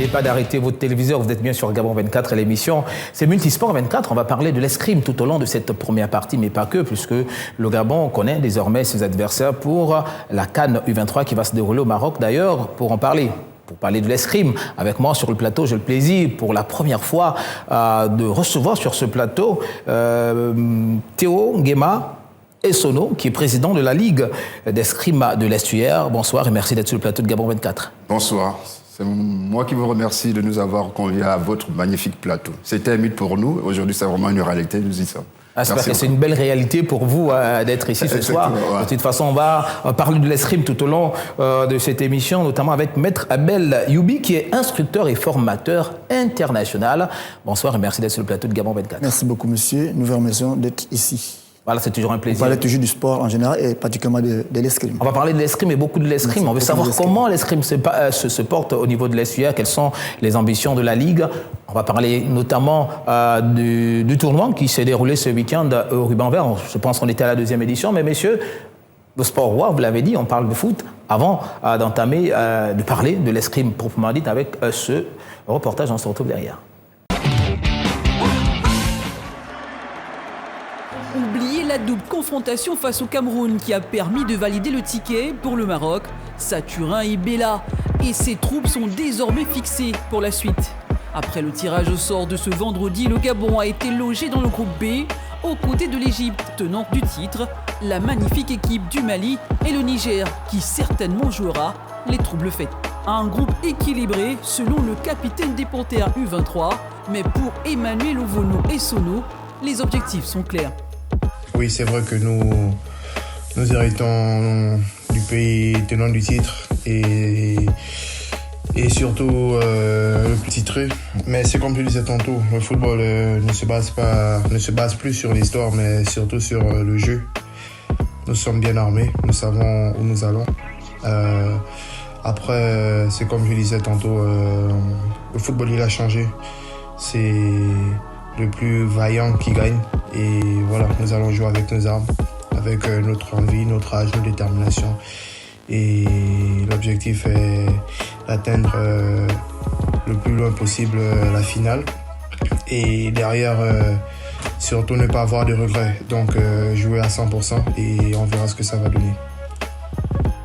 pas d'arrêter votre téléviseur, vous êtes bien sur Gabon 24 et l'émission c'est Multisport 24. On va parler de l'escrime tout au long de cette première partie, mais pas que, puisque le Gabon connaît désormais ses adversaires pour la CAN U23 qui va se dérouler au Maroc. D'ailleurs, pour parler de l'escrime, avec moi sur le plateau, j'ai le plaisir pour la première fois de recevoir sur ce plateau Théo Nguema Essono, qui est président de la Ligue d'escrime de l'Estuaire. Bonsoir et merci d'être sur le plateau de Gabon 24. Bonsoir. C'est moi qui vous remercie de nous avoir conviés à votre magnifique plateau. C'était un mythe pour nous. Aujourd'hui, c'est vraiment une réalité. Nous y sommes. J'espère que c'est une belle réalité pour vous d'être ici ce soir. Ouais. De toute façon, on va parler de l'escrime tout au long de cette émission, notamment avec Maître Abel Youbi, qui est instructeur et formateur international. Bonsoir et merci d'être sur le plateau de Gabon 24. Merci beaucoup, monsieur. Nous vous remercions d'être ici. Voilà, c'est toujours un plaisir. On parle toujours du sport en général et particulièrement de l'escrime. On va parler de l'escrime et beaucoup de l'escrime. On veut savoir comment l'escrime se porte au niveau de l'Estuaire, quelles sont les ambitions de la Ligue. On va parler notamment du tournoi qui s'est déroulé ce week-end au Ruban Vert. Je pense qu'on était à la 2e édition, mais messieurs, le sport roi, vous l'avez dit, on parle de foot avant d'entamer, de parler de l'escrime proprement dite avec ce reportage. On se retrouve derrière. Oubliez la double confrontation face au Cameroun qui a permis de valider le ticket pour le Maroc. Saturin et Bella et ses troupes sont désormais fixées pour la suite. Après le tirage au sort de ce vendredi, le Gabon a été logé dans le groupe B, aux côtés de l'Égypte, tenante du titre, la magnifique équipe du Mali et le Niger, qui certainement jouera les troubles faits. Un groupe équilibré selon le capitaine des Panthères U23, mais pour Emmanuel Ovono Essono, les objectifs sont clairs. Oui, c'est vrai que nous héritons du pays tenant du titre et surtout le plus titré. Mais c'est comme je disais tantôt, le football ne se base plus sur l'histoire, mais surtout sur le jeu. Nous sommes bien armés, nous savons où nous allons. Après, c'est comme je disais tantôt, le football il a changé. C'est le plus vaillant qui gagne. Et voilà, nous allons jouer avec nos armes, avec notre envie, notre âge, notre détermination. Et l'objectif est d'atteindre le plus loin possible la finale. Et derrière, surtout ne pas avoir de regrets. Donc jouer à 100% et on verra ce que ça va donner.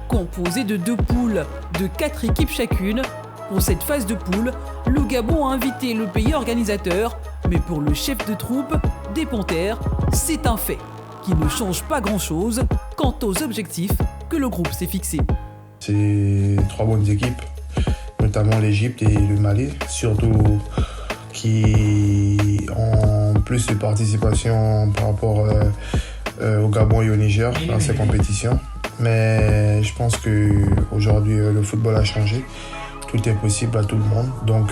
Composé de 2 poules de 4 équipes chacune, pour cette phase de poule, le Gabon a invité le pays organisateur. Mais pour le chef de troupe des Panthères, c'est un fait qui ne change pas grand-chose quant aux objectifs que le groupe s'est fixés. C'est 3 bonnes équipes, notamment l'Égypte et le Mali, surtout qui ont plus de participation par rapport au Gabon et au Niger dans ces compétitions. Mais je pense qu'aujourd'hui, le football a changé. Tout est possible à tout le monde. Donc,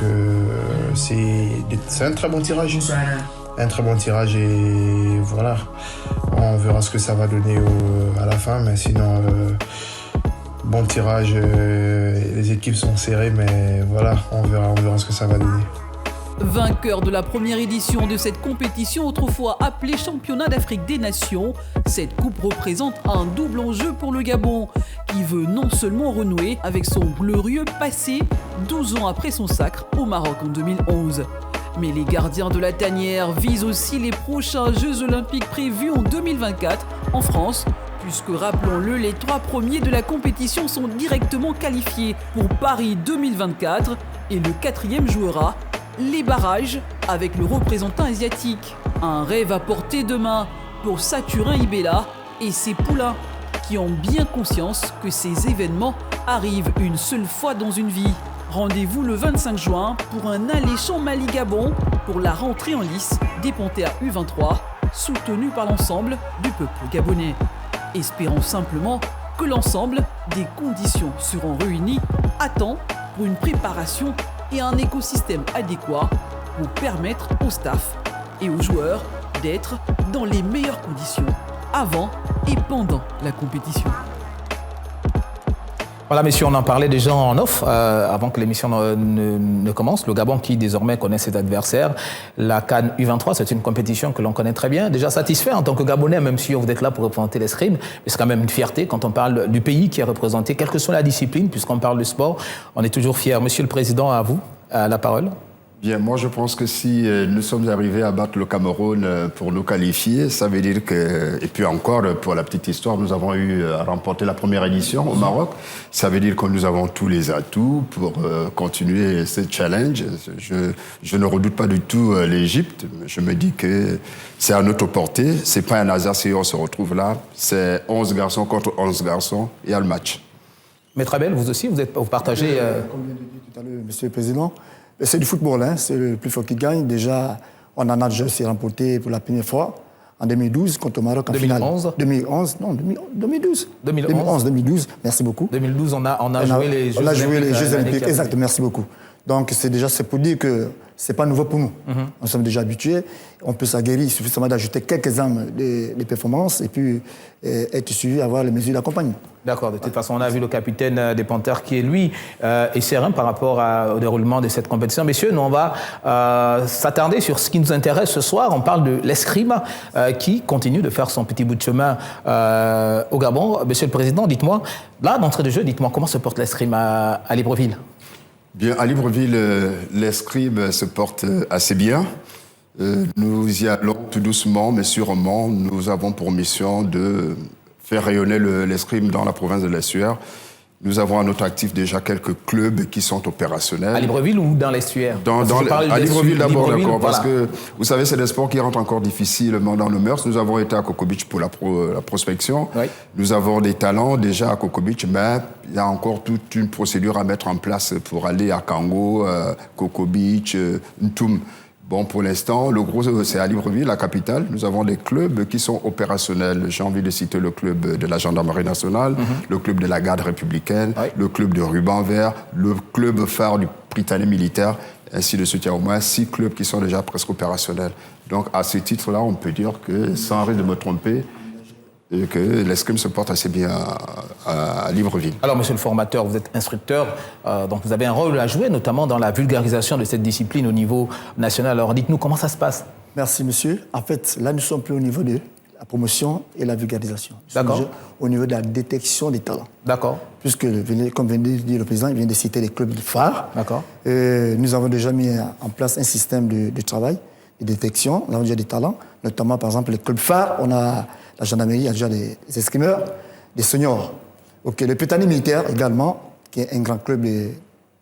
c'est un très bon tirage. Un très bon tirage et voilà. On verra ce que ça va donner à la fin. Mais sinon, bon tirage. Les équipes sont serrées, mais voilà, on verra ce que ça va donner. Vainqueur de la première édition de cette compétition, autrefois appelée Championnat d'Afrique des Nations, cette coupe représente un double enjeu pour le Gabon, qui veut non seulement renouer avec son glorieux passé 12 ans après son sacre au Maroc en 2011. Mais les gardiens de la tanière visent aussi les prochains Jeux Olympiques prévus en 2024 en France, puisque, rappelons-le, les 3 premiers de la compétition sont directement qualifiés pour Paris 2024 et le 4e jouera les barrages avec le représentant asiatique. Un rêve à portée de main pour Saturin Ibella et ses poulains qui ont bien conscience que ces événements arrivent une seule fois dans une vie. Rendez-vous le 25 juin pour un alléchant Mali-Gabon pour la rentrée en lice des Panthères U23 soutenus par l'ensemble du peuple gabonais. Espérons simplement que l'ensemble des conditions seront réunies à temps pour une préparation et un écosystème adéquat pour permettre au staff et aux joueurs d'être dans les meilleures conditions avant et pendant la compétition. Voilà, messieurs, on en parlait déjà en off avant que l'émission ne commence. Le Gabon qui désormais connaît ses adversaires. La CAN U23, c'est une compétition que l'on connaît très bien. Déjà satisfait en tant que Gabonais, même si vous êtes là pour représenter l'escrime. Mais c'est quand même une fierté quand on parle du pays qui est représenté, quelle que soit la discipline, puisqu'on parle de sport. On est toujours fiers. Monsieur le Président, à vous. la parole. Bien, moi je pense que si nous sommes arrivés à battre le Cameroun pour nous qualifier, ça veut dire que, et puis encore pour la petite histoire, nous avons eu à remporter la première édition au Maroc. Ça veut dire que nous avons tous les atouts pour continuer ce challenge. Je ne redoute pas du tout l'Égypte. Je me dis que c'est à notre portée. C'est pas un hasard si on se retrouve là. C'est 11 garçons contre 11 garçons et il y a le match. Maître Abel, vous aussi, vous partagez... Comme vient de dire tout à l'heure, Monsieur le Président, c'est du football, hein, c'est le plus fort qui gagne. Déjà, on en a déjà aussi remporté pour la première fois en 2012 contre le Maroc en 2011. finale. 2011 Non, 2012. 2012, merci beaucoup. 2012, on a joué les Jeux Olympiques. On a joué les Jeux Olympiques, exact, merci beaucoup. Donc c'est pour dire que c'est pas nouveau pour nous. Nous sommes déjà habitués. On peut s'aguerrir, il suffit seulement d'ajouter quelques armes des performances et puis être suivi, avoir les mesures d'accompagnement. D'accord, de toute façon, on a vu le capitaine des Panthères qui est, lui, est serein par rapport au déroulement de cette compétition. Messieurs, nous, on va s'attarder sur ce qui nous intéresse ce soir. On parle de l'escrime qui continue de faire son petit bout de chemin au Gabon. Monsieur le Président, dites-moi, là, d'entrée de jeu, dites-moi, comment se porte l'escrime à Libreville? Bien, à Libreville, l'escrime se porte assez bien. Nous y allons tout doucement, mais sûrement. Nous avons pour mission de faire rayonner l'escrime dans la province de l'Estuaire. Nous avons à notre actif déjà quelques clubs qui sont opérationnels. À Libreville ou dans l'Estuaire? À Libreville d'abord, d'accord. Voilà. Parce que, vous savez, c'est des sports qui rentrent encore difficilement dans nos mœurs. Nous avons été à Coco Beach pour la prospection. Oui. Nous avons des talents déjà à Coco Beach, mais il y a encore toute une procédure à mettre en place pour aller à Kango, Coco Beach, Ntoum. Bon, pour l'instant, le gros, c'est à Libreville, la capitale. Nous avons des clubs qui sont opérationnels. J'ai envie de citer le club de la Gendarmerie nationale, le club de la Garde républicaine, le club de Ruban Vert, le club phare du Prytanée militaire, ainsi de suite. Il y a au moins 6 clubs qui sont déjà presque opérationnels. Donc, à ce titre-là, on peut dire que, sans risque de me tromper, que l'escrime se porte assez bien à Libreville. Alors, monsieur le formateur, vous êtes instructeur, donc vous avez un rôle à jouer, notamment dans la vulgarisation de cette discipline au niveau national. Alors, dites-nous comment ça se passe. Merci, monsieur. En fait, là, nous sommes plus au niveau de la promotion et la vulgarisation. D'accord. Au niveau de la détection des talents. D'accord. Puisque, comme vient de dire le président, il vient de citer les clubs phares. D'accord. Nous avons déjà mis en place un système de travail, de détection. Nous avons déjà des talents, notamment, par exemple, les clubs phares. On a la gendarmerie, il y a déjà des escrimeurs, des seniors. Okay. Le Prytanée militaire également, qui est un grand club des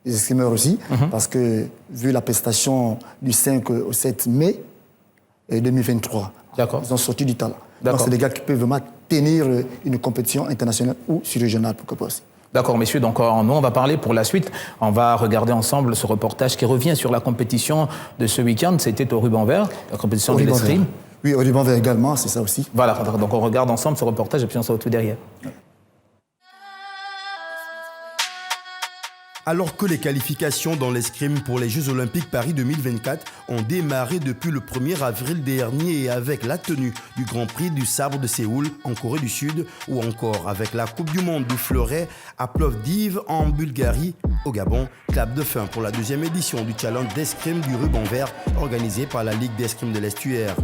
escrimeurs aussi, parce que vu la prestation du 5 au 7 mai 2023, ils ont sorti du talent. Donc c'est des gars qui peuvent vraiment tenir une compétition internationale ou sur-régionale, pourquoi pas aussi. D'accord, messieurs. Donc, nous, on va parler pour la suite. On va regarder ensemble ce reportage qui revient sur la compétition de ce week-end. C'était au Ruban Vert, la compétition de l'escrime. Oui, au Ruban Vert également, c'est ça aussi. Voilà, donc on regarde ensemble ce reportage et puis on se retrouve derrière. Alors que les qualifications dans l'escrime pour les Jeux Olympiques Paris 2024 ont démarré depuis le 1er avril dernier et avec la tenue du Grand Prix du Sabre de Séoul en Corée du Sud ou encore avec la Coupe du Monde du Fleuret à Plovdiv en Bulgarie, au Gabon, clap de fin pour la 2e édition du challenge d'escrime du Ruban Vert organisé par la Ligue d'escrime de l'Estuaire.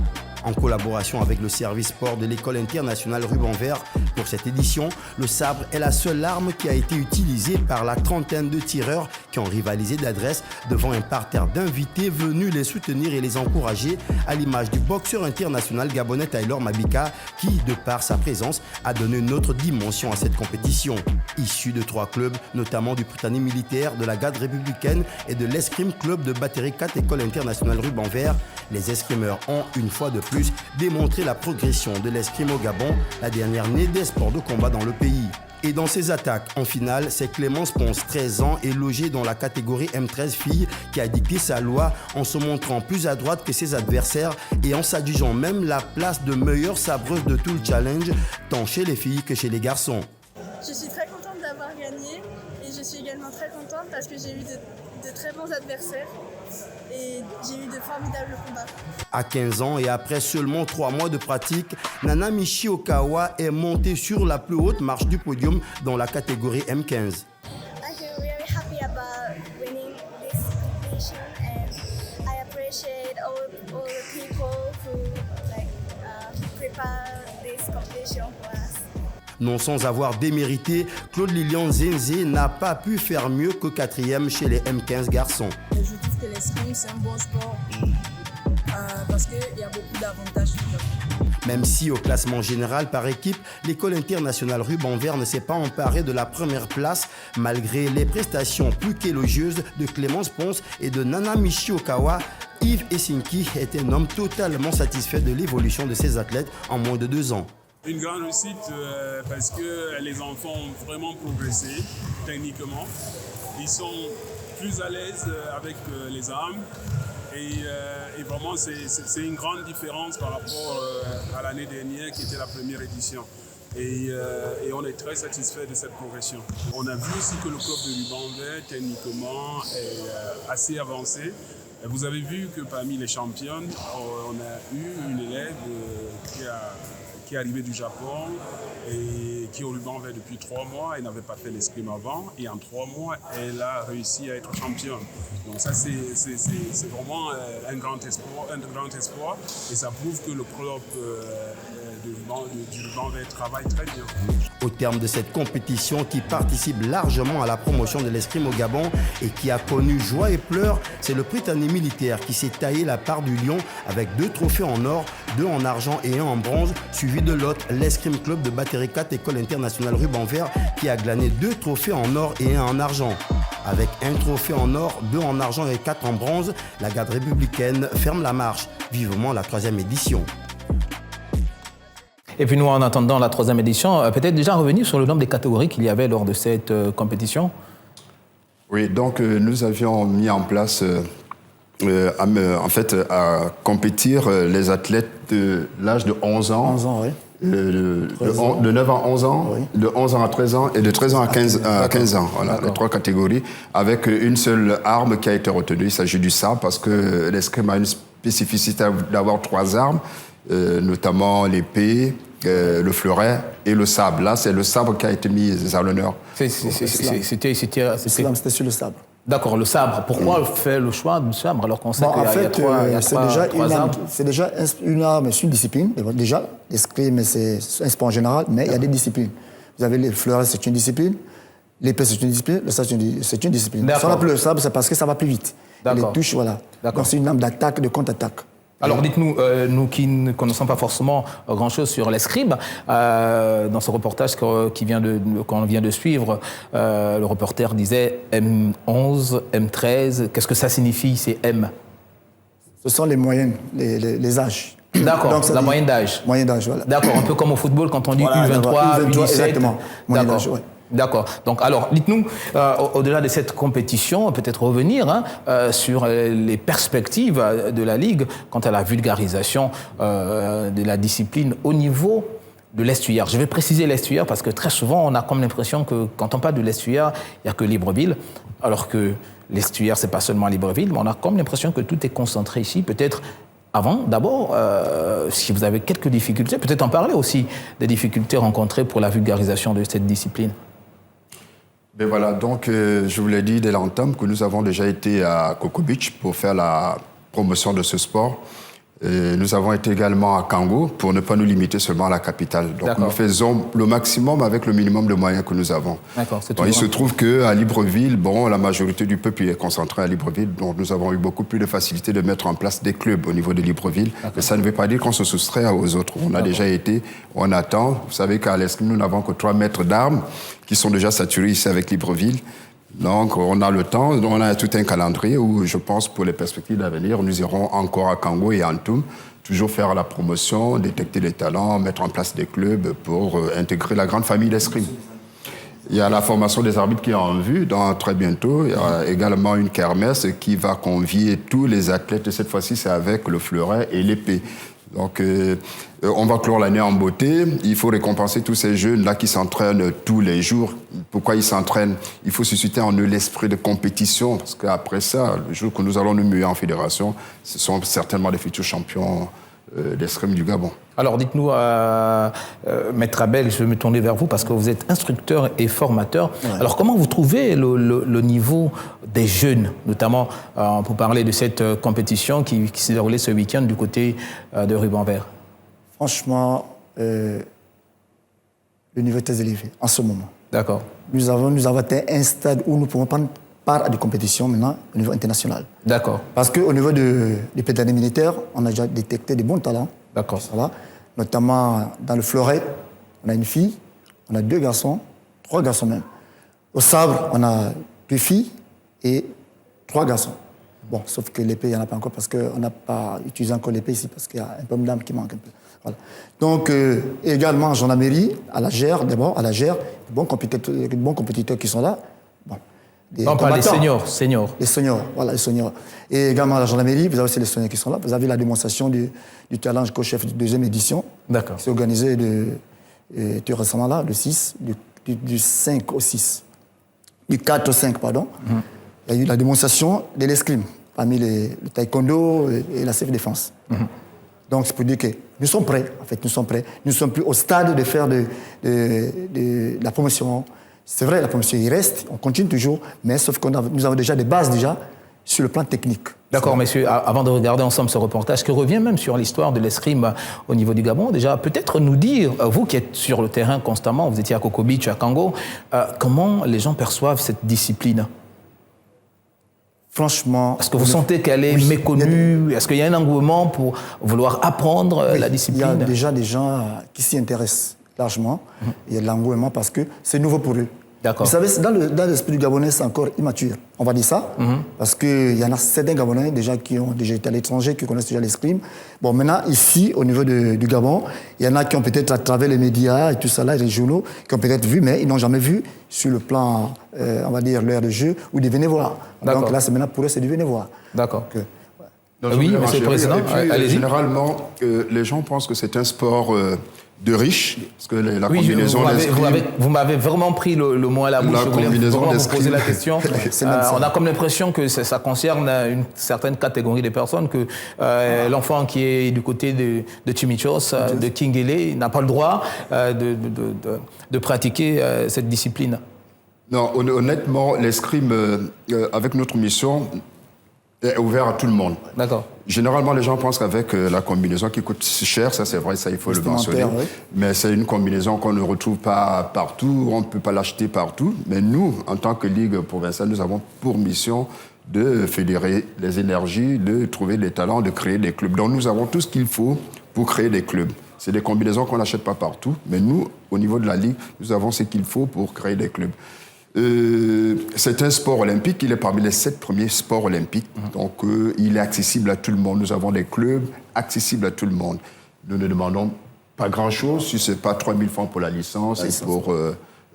En collaboration avec le service sport de l'école internationale Ruban Vert, pour cette édition, le sabre est la seule arme qui a été utilisée par la trentaine de tireurs qui ont rivalisé d'adresse devant un parterre d'invités venus les soutenir et les encourager, à l'image du boxeur international gabonais Taylor Mabika, qui, de par sa présence, a donné une autre dimension à cette compétition. Issu de 3 clubs, notamment du Prytanée militaire, de la Garde républicaine et de l'escrime club de Battery 4 École internationale Ruban Vert, les escrimeurs ont, une fois de plus, démontré la progression de l'escrime au Gabon, la dernière née des sports de combat dans le pays. Et dans ses attaques, en finale, c'est Clémence Ponce, 13 ans, et logée dans la catégorie M13 filles, qui a dicté sa loi en se montrant plus à droite que ses adversaires et en s'adjugeant même la place de meilleure sabreuse de tout le challenge, tant chez les filles que chez les garçons. Je suis très contente d'avoir gagné et je suis également très contente parce que j'ai eu de très bons adversaires et j'ai eu de formidables combats. À 15 ans et après seulement 3 mois de pratique, Nana Michi Okawa est montée sur la plus haute marche du podium dans la catégorie M15. I feel really happy about winning this competition and I appreciate all the people who prepare this competition for us. Non sans avoir démérité, Claude Lilian Zenze n'a pas pu faire mieux que 4e chez les M15 garçons. Je trouve que l'escrime, c'est un bon sport parce qu'il y a beaucoup d'avantages. Même si au classement général par équipe, l'école internationale Ruban Vert ne s'est pas emparée de la première place, malgré les prestations plus qu'élogieuses de Clémence Ponce et de Nana Michiokawa, Yves Essinki est un homme totalement satisfait de l'évolution de ses athlètes en moins de 2 ans. Une grande réussite parce que les enfants ont vraiment progressé techniquement. Ils sont plus à l'aise avec les armes. Et vraiment, c'est une grande différence par rapport à l'année dernière qui était la première édition. Et on est très satisfait de cette progression. On a vu aussi que le club de Ruban Vert, techniquement, est assez avancé. Vous avez vu que parmi les championnes, on a eu une élève qui est arrivée du Japon et qui est au Ruban Vert depuis 3 mois. Elle n'avait pas fait l'escrime avant et en 3 mois, elle a réussi à être championne. Donc ça, c'est vraiment un grand espoir et ça prouve que le club du Ruban Vert travaille très bien. Au terme de cette compétition qui participe largement à la promotion de l'escrime au Gabon et qui a connu joie et pleurs, c'est le Prytanée militaire qui s'est taillé la part du lion avec 2 trophées en or, 2 en argent et 1 en bronze, suivi de l'autre, l'escrime club de Battery 4 École internationale Ruban Vert qui a glané 2 trophées en or et 1 en argent. Avec 1 trophée en or, 2 en argent et 4 en bronze, la garde républicaine ferme la marche. Vivement la 3e édition. Et puis nous, en attendant la 3e édition, peut-être déjà revenir sur le nombre des catégories qu'il y avait lors de cette compétition. Oui, donc nous avions mis en place, à compétir les athlètes de l'âge de 11 ans. 11 ans, oui. De 9 à 11 ans, oui. De 11 ans à 13 ans et de 13 ans à 15 ans. Voilà, les 3 catégories, avec une seule arme qui a été retenue. Il s'agit du sabre parce que l'escrime a une spécificité d'avoir 3 armes, notamment l'épée, le fleuret et le sabre. Là, c'est le sabre qui a été mis à l'honneur. C'était sur le sabre. D'accord, le sabre. Pourquoi faire le choix du sabre alors qu'on sait qu'il y a 3 armes? C'est déjà une arme, c'est une discipline. Déjà, l'escrime, c'est un sport en général, mais il y a des disciplines. Vous avez le fleuret, c'est une discipline. L'épée, c'est une discipline. Le sabre, c'est une discipline. Si on appelle le sabre, c'est parce que ça va plus vite. Les touches, voilà. Donc c'est une arme d'attaque, de contre-attaque. Alors dites-nous, nous qui ne connaissons pas forcément grand-chose sur l'escrime, dans ce reportage qu'on vient de suivre, le reporter disait M11, M13. Qu'est-ce que ça signifie, ces M? Ce sont les moyennes, les âges. D'accord, la moyenne d'âge. Moyenne d'âge, voilà. D'accord, un peu comme au football quand on dit U23, U17. Exactement. D'accord. Ouais. D'accord. Donc, alors, dites-nous, au-delà de cette compétition, peut-être revenir sur les perspectives de la Ligue quant à la vulgarisation de la discipline au niveau de l'estuaire. Je vais préciser l'estuaire parce que très souvent, on a comme l'impression que quand on parle de l'estuaire, il n'y a que Libreville, alors que l'estuaire, c'est pas seulement Libreville, mais on a comme l'impression que tout est concentré ici. Peut-être d'abord, si vous avez quelques difficultés, peut-être en parler aussi des difficultés rencontrées pour la vulgarisation de cette discipline. Ben voilà, donc je vous l'ai dit dès l'entame que nous avons déjà été à Coco Beach pour faire la promotion de ce sport. Nous avons été également à Kango pour ne pas nous limiter seulement à la capitale. Donc nous faisons le maximum avec le minimum de moyens que nous avons. Il se trouve qu'à Libreville, la majorité du peuple est concentré à Libreville, donc nous avons eu beaucoup plus de facilité de mettre en place des clubs au niveau de Libreville. Mais ça ne veut pas dire qu'on se soustrait aux autres. On a déjà été, on attend. Vous savez qu'à l'escrime, nous n'avons que 3 mètres d'armes qui sont déjà saturés ici avec Libreville. Donc, on a le temps, on a tout un calendrier où, je pense, pour les perspectives d'avenir, nous irons encore à Kango et à Antoum, toujours faire la promotion, détecter les talents, mettre en place des clubs pour intégrer la grande famille d'escrime. Il y a la formation des arbitres qui est en vue très bientôt. Il y a également une kermesse qui va convier tous les athlètes. Et cette fois-ci, c'est avec le fleuret et l'épée. Donc, on va clore l'année en beauté. Il faut récompenser tous ces jeunes-là qui s'entraînent tous les jours. Pourquoi ils s'entraînent? Il faut susciter en eux l'esprit de compétition. Parce qu'après ça, le jour que nous allons nous muer en fédération, ce sont certainement les futurs champions d'escrime du Gabon. Alors, dites-nous, Maître Abel, je vais me tourner vers vous parce que vous êtes instructeur et formateur. Ouais. Alors, comment vous trouvez le niveau des jeunes, notamment pour parler de cette compétition qui s'est déroulée ce week-end du côté de Ruban Vert? Franchement, le le niveau est très élevé en ce moment. D'accord. Nous avons atteint un stade où nous pouvons prendre part à des compétitions maintenant au niveau international. D'accord. Parce qu'au niveau du pétanque militaire, on a déjà détecté des bons talents. D'accord. Voilà. Notamment dans le fleuret, on a une fille, on a 2 garçons, 3 garçons même. Au sabre, on a 2 filles et 3 garçons. Bon, sauf que l'épée, il n'y en a pas encore parce qu'on n'a pas utilisé encore l'épée ici parce qu'il y a un peu d'âme qui manque un peu. Voilà. Donc, également, gendarmerie, à la GER, d'abord, à la GER, de bons compétiteurs qui sont là. Bon, on parle des seniors. Les seniors, voilà, les seniors. Et également à la gendarmerie, vous avez aussi les seniors qui sont là. Vous avez la démonstration du talent jusqu'au chef de 2e édition. D'accord. C'est organisé tout récemment là, le 6, du 5 au 6. Du 4 au 5, pardon. Il y a eu la démonstration de l'escrime, parmi le taekwondo et la self-défense. Donc, c'est pour dire que nous sommes prêts, en fait, nous sommes prêts. Nous ne sommes plus au stade de faire de la promotion. C'est vrai, la promotion, il reste, on continue toujours, mais sauf que nous avons déjà des bases sur le plan technique. D'accord, messieurs, avant de regarder ensemble ce reportage qui revient même sur l'histoire de l'escrime au niveau du Gabon, déjà, peut-être nous dire, vous qui êtes sur le terrain constamment, vous étiez à Coco Beach, à Kango, comment les gens perçoivent cette discipline ? Franchement... Est-ce que vous sentez qu'elle est méconnue ? Est-ce qu'il y a un engouement pour vouloir apprendre la discipline ? Il y a déjà des gens qui s'y intéressent largement. Il y a de l'engouement parce que c'est nouveau pour eux. D'accord. Vous savez, dans l'esprit du Gabonais, c'est encore immature. On va dire ça, parce qu'il y en a certains Gabonais déjà qui ont déjà été à l'étranger, qui connaissent déjà l'escrime. Bon, maintenant, ici, au niveau du Gabon, il y en a qui ont peut-être, à travers les médias et tout ça, là, les journaux, qui ont peut-être vu, mais ils n'ont jamais vu sur le plan, on va dire, l'air de jeu, ou des venez voir. Donc là, c'est maintenant, pour eux, c'est du venez voir. D'accord. Oui, Monsieur le Président, allez-y. Généralement, les gens pensent que c'est un sport de riches, parce que la combinaison d'escrime... Vous m'avez vraiment pris le mot à la bouche. La combinaison vous poser la question. On a comme l'impression que ça concerne une certaine catégorie de personnes, que l'enfant qui est du côté de Chimichos, de Kingele, n'a pas le droit de pratiquer cette discipline. Non, honnêtement, l'escrime, avec notre mission, est ouvert à tout le monde. D'accord. Généralement, les gens pensent qu'avec la combinaison qui coûte si cher, ça c'est vrai, ça il faut le mentionner, oui. Mais c'est une combinaison qu'on ne retrouve pas partout, on ne peut pas l'acheter partout. Mais nous, en tant que Ligue provinciale, nous avons pour mission de fédérer les énergies, de trouver des talents, de créer des clubs. Donc nous avons tout ce qu'il faut pour créer des clubs. C'est des combinaisons qu'on n'achète pas partout, mais nous, au niveau de la Ligue, nous avons ce qu'il faut pour créer des clubs. C'est un sport olympique, il est parmi les 7 premiers sports olympiques, donc il est accessible à tout le monde. Nous avons des clubs accessibles à tout le monde. Nous ne demandons pas grand-chose, si ce n'est pas 3 000 francs pour la licence et pour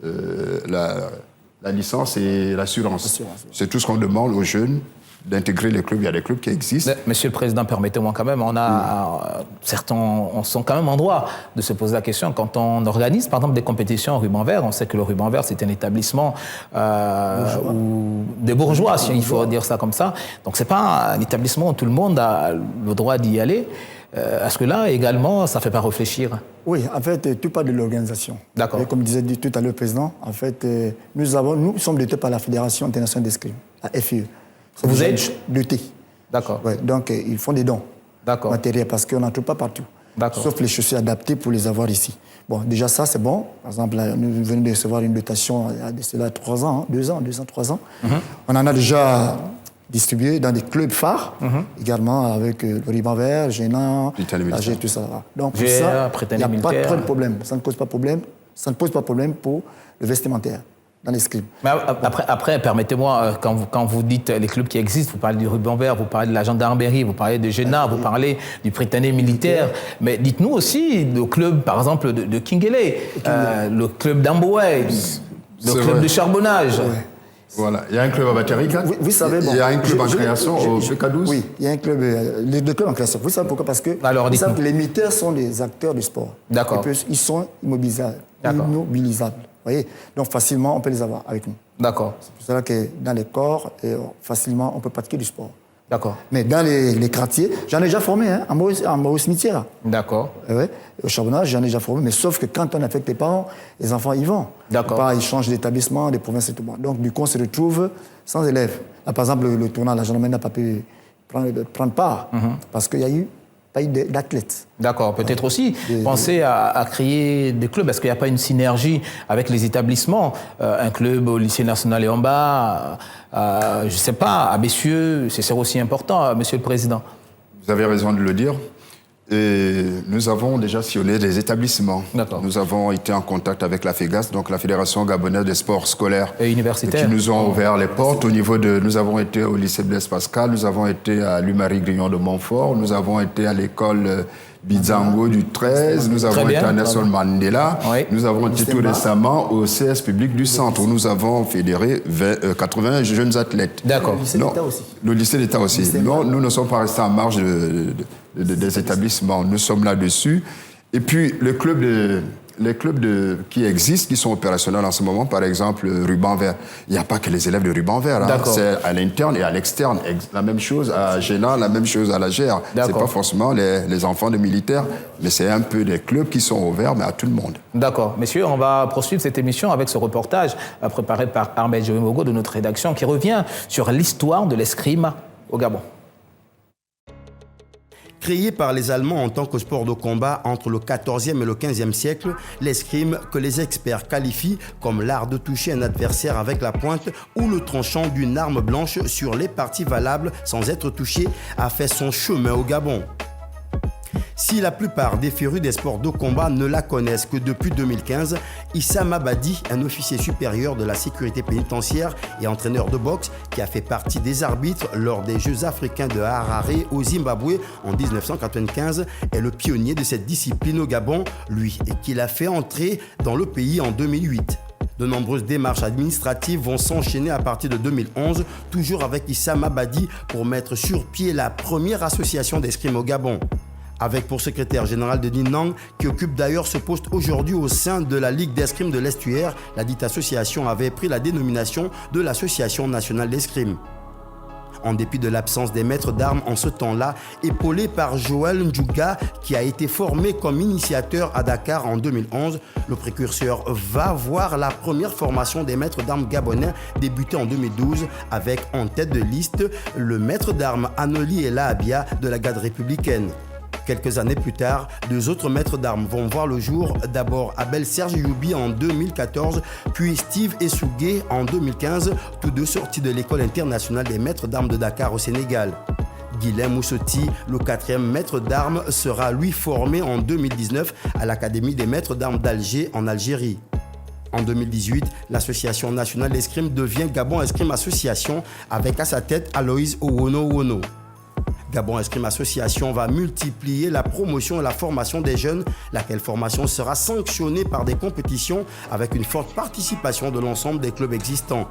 la licence et l'assurance. C'est tout ce qu'on demande aux jeunes, d'intégrer les clubs. Il y a des clubs qui existent. Monsieur le Président, permettez-moi quand même, certains sont quand même en droit de se poser la question. Quand on organise, par exemple, des compétitions au ruban vert, on sait que le ruban vert, c'est un établissement des bourgeois, si il faut dire ça comme ça. Donc, ce n'est pas un établissement où tout le monde a le droit d'y aller. Est-ce que là, également, ça ne fait pas réfléchir ? Oui, en fait, tout part de l'organisation. D'accord. Et comme disait tout à l'heure le Président, en fait, nous sommes dotés par la Fédération internationale d'escrime, la FIE. Vous êtes dotés. D'accord. Ouais, donc, ils font des dons matériels parce qu'on n'en trouve pas partout. D'accord. Sauf les chaussures adaptées pour les avoir ici. Bon, déjà ça, c'est bon. Par exemple, là, nous venons de recevoir une dotation il y a cela 3 ans, 2 ans, 3 ans. On en a déjà distribué dans des clubs phares, également avec le ruban vert, Génan, AG, tout ça. Donc, pour ça, il n'y a pas de problème. Ça ne cause pas de problème. Ça ne pose pas de problème pour le vestimentaire dans l'escrime. Mais après, permettez-moi, quand vous dites les clubs qui existent, vous parlez du ruban vert, vous parlez de la gendarmerie, vous parlez de Géna, vous parlez du Prytanée militaire, mais dites-nous aussi le club, par exemple, de Kingele, le club d'Amboué, le club de charbonnage. Ouais. Voilà, il y a un club à Batérica. Vous savez, il y a un club en création au PK12. Oui, il y a un club, les 2 clubs en création. Vous savez pourquoi? Parce que les militaires sont des acteurs du sport. D'accord. Ils sont immobilisables. Vous voyez? Donc facilement, on peut les avoir avec nous. D'accord. C'est pour cela que dans les corps, facilement, on peut pratiquer du sport. D'accord. Mais dans les quartiers, j'en ai déjà formé, hein, au cimetière. D'accord. Ouais, au charbonnage, j'en ai déjà formé. Mais sauf que quand on affecte les parents, les enfants y vont. D'accord. Ils changent d'établissement, des provinces et tout. Donc du coup, on se retrouve sans élèves. Là, par exemple, le tournant, la gendarmerie n'a pas pu prendre part. Parce qu'il y a eu pas eu d'athlètes. D'accord, peut-être aussi penser à créer des clubs. Est-ce qu'il n'y a pas une synergie avec les établissements? Un club au lycée national et en bas, je ne sais pas, à Bessieux, c'est aussi important, Monsieur le Président. Vous avez raison de le dire. Et nous avons déjà sillonné des établissements. Nous avons été en contact avec la FEGAS, donc la Fédération Gabonaise des Sports Scolaires. Et universitaires. Qui nous ont ouvert les portes au niveau de... Nous avons été au lycée Blaise Pascal, nous avons été à l'Umari Grignon de Montfort, nous avons été à l'école Bizango du 13, nous avons été à Nelson Mandela, nous avons été tout récemment au CS Public du Centre, où nous avons fédéré 80 jeunes athlètes. D'accord. Le lycée d'État aussi. Le lycée d'État aussi. Non, nous ne sommes pas restés en marge des établissements. Nous sommes là-dessus. Et puis, les clubs qui existent, qui sont opérationnels en ce moment, par exemple, Ruban Vert. Il n'y a pas que les élèves de Ruban Vert. Hein. C'est à l'interne et à l'externe. La même chose à Génan, la même chose à la Gère. Ce n'est pas forcément les enfants de militaires, mais c'est un peu des clubs qui sont ouverts, mais à tout le monde. D'accord. Messieurs, on va poursuivre cette émission avec ce reportage préparé par Ahmed Joimogo de notre rédaction qui revient sur l'histoire de l'escrime au Gabon. Créé par les Allemands en tant que sport de combat entre le XIVe et le XVe siècle, l'escrime, que les experts qualifient comme l'art de toucher un adversaire avec la pointe ou le tranchant d'une arme blanche sur les parties valables sans être touché, a fait son chemin au Gabon. Si la plupart des férus des sports de combat ne la connaissent que depuis 2015, Issa Mabadi, un officier supérieur de la sécurité pénitentiaire et entraîneur de boxe qui a fait partie des arbitres lors des Jeux africains de Harare au Zimbabwe en 1995, est le pionnier de cette discipline au Gabon, lui, et qui l'a fait entrer dans le pays en 2008. De nombreuses démarches administratives vont s'enchaîner à partir de 2011, toujours avec Issa Mabadi, pour mettre sur pied la première association d'escrime au Gabon. Avec pour secrétaire général Denis Nang, qui occupe d'ailleurs ce poste aujourd'hui au sein de la Ligue d'escrime de l'Estuaire, la dite association avait pris la dénomination de l'Association nationale d'escrime. En dépit de l'absence des maîtres d'armes en ce temps-là, épaulé par Joël Ndjouga, qui a été formé comme initiateur à Dakar en 2011, le précurseur va voir la première formation des maîtres d'armes gabonais débuter en 2012 avec en tête de liste le maître d'armes Anoli Ella Abia de la garde républicaine. Quelques années plus tard, deux autres maîtres d'armes vont voir le jour, d'abord Abel Serge Youbi en 2014, puis Steve Essougué en 2015, tous deux sortis de l'école internationale des maîtres d'armes de Dakar au Sénégal. Guilhem Moussoti, le quatrième maître d'armes, sera lui formé en 2019 à l'Académie des maîtres d'armes d'Alger en Algérie. En 2018, l'Association nationale d'escrime devient Gabon Escrime Association avec à sa tête Aloïse Owono. Gabon Escrime Association va multiplier la promotion et la formation des jeunes, laquelle formation sera sanctionnée par des compétitions avec une forte participation de l'ensemble des clubs existants.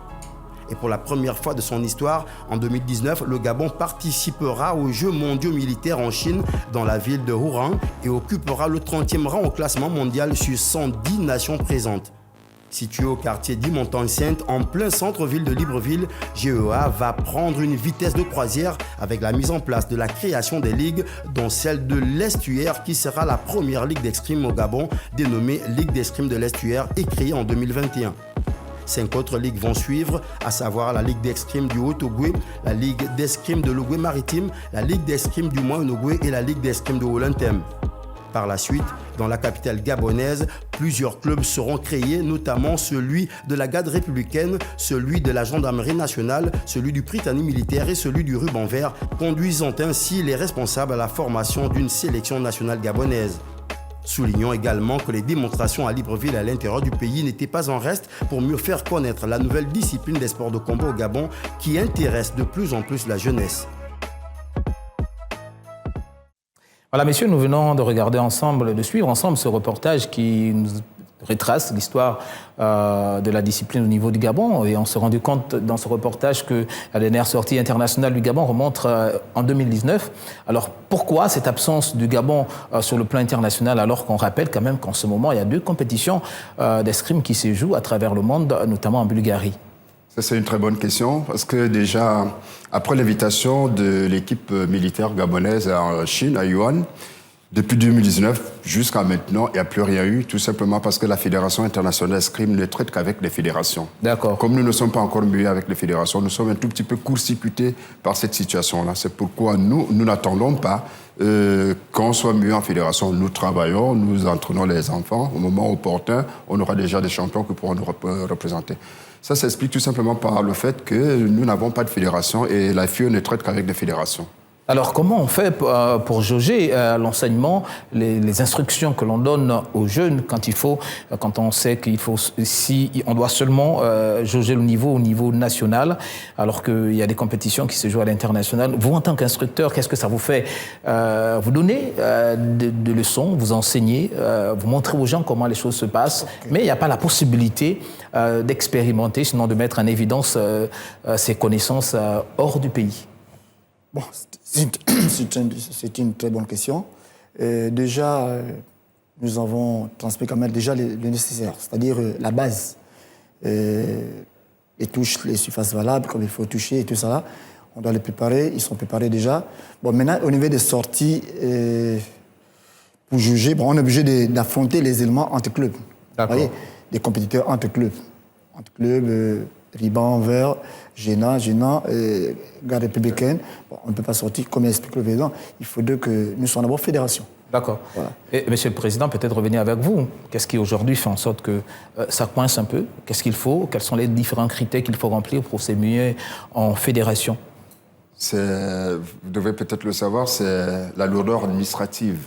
Et pour la première fois de son histoire, en 2019, le Gabon participera aux Jeux mondiaux militaires en Chine, dans la ville de Wuhan, et occupera le 30e rang au classement mondial sur 110 nations présentes. Situé au quartier d'Y-Montagne-Sainte, en plein centre-ville de Libreville, GEA va prendre une vitesse de croisière avec la mise en place de la création des ligues, dont celle de l'Estuaire qui sera la première ligue d'escrime au Gabon, dénommée Ligue d'escrime de l'Estuaire et créée en 2021. 5 autres ligues vont suivre, à savoir la Ligue d'escrime du Haut-Ogooué, la Ligue d'escrime de l'Ogooué-Maritime, la Ligue d'escrime du Moyen-Ogooué et la Ligue d'escrime de Wolontem. Par la suite, dans la capitale gabonaise, plusieurs clubs seront créés, notamment celui de la garde républicaine, celui de la gendarmerie nationale, celui du Prytanée militaire et celui du Ruban Vert, conduisant ainsi les responsables à la formation d'une sélection nationale gabonaise. Soulignons également que les démonstrations à Libreville et à l'intérieur du pays n'étaient pas en reste pour mieux faire connaître la nouvelle discipline des sports de combat au Gabon qui intéresse de plus en plus la jeunesse. Voilà, messieurs, nous venons de regarder ensemble, de suivre ensemble ce reportage qui nous retrace l'histoire de la discipline au niveau du Gabon. Et on s'est rendu compte dans ce reportage que la dernière sortie internationale du Gabon remonte en 2019. Alors, pourquoi cette absence du Gabon sur le plan international, alors qu'on rappelle quand même qu'en ce moment, il y a 2 compétitions d'escrime qui se jouent à travers le monde, notamment en Bulgarie? Ça, c'est une très bonne question, parce que déjà, après l'invitation de l'équipe militaire gabonaise en Chine, à Yuan, Depuis 2019 jusqu'à maintenant, il n'y a plus rien eu, tout simplement parce que la Fédération internationale d'escrime ne traite qu'avec les fédérations. D'accord. Comme nous ne sommes pas encore mieux avec les fédérations, nous sommes un tout petit peu court-circuités par cette situation-là. C'est pourquoi nous n'attendons pas qu'on soit mieux en fédération. Nous travaillons, nous entraînons les enfants. Au moment opportun, on aura déjà des champions qui pourront nous représenter. Ça s'explique tout simplement par le fait que nous n'avons pas de fédération et la FIE ne traite qu'avec des fédérations. Alors, comment on fait pour jauger l'enseignement, les instructions que l'on donne aux jeunes quand on sait qu'il faut, si on doit seulement jauger le niveau au niveau national, alors qu'il y a des compétitions qui se jouent à l'international. Vous, en tant qu'instructeur, qu'est-ce que ça vous fait? Vous donnez des leçons, vous enseignez, vous montrez aux gens comment les choses se passent, mais il n'y a pas la possibilité d'expérimenter, sinon de mettre en évidence ces connaissances hors du pays. Bon, c'est une très bonne question. Déjà, nous avons transmis quand même déjà le nécessaire, c'est-à-dire la base. Les touches, les surfaces valables, comme il faut toucher et tout ça là, on doit les préparer, ils sont préparés déjà. Bon, maintenant, au niveau des sorties, pour juger, bon, on est obligé d'affronter les éléments entre clubs. D'accord. Vous voyez, des compétiteurs entre clubs. Entre clubs, Riban, Vert, Géna, Garde républicaine. Bon, on ne peut pas sortir, comme explique le président, il faudrait que nous soyons d'abord fédération. D'accord. Voilà. Et Monsieur le Président, peut-être revenir avec vous. Qu'est-ce qui aujourd'hui fait en sorte que ça coince un peu? Qu'est-ce qu'il faut? Quels sont les différents critères qu'il faut remplir pour s'émuer en fédération? Vous devez peut-être le savoir, c'est la lourdeur administrative.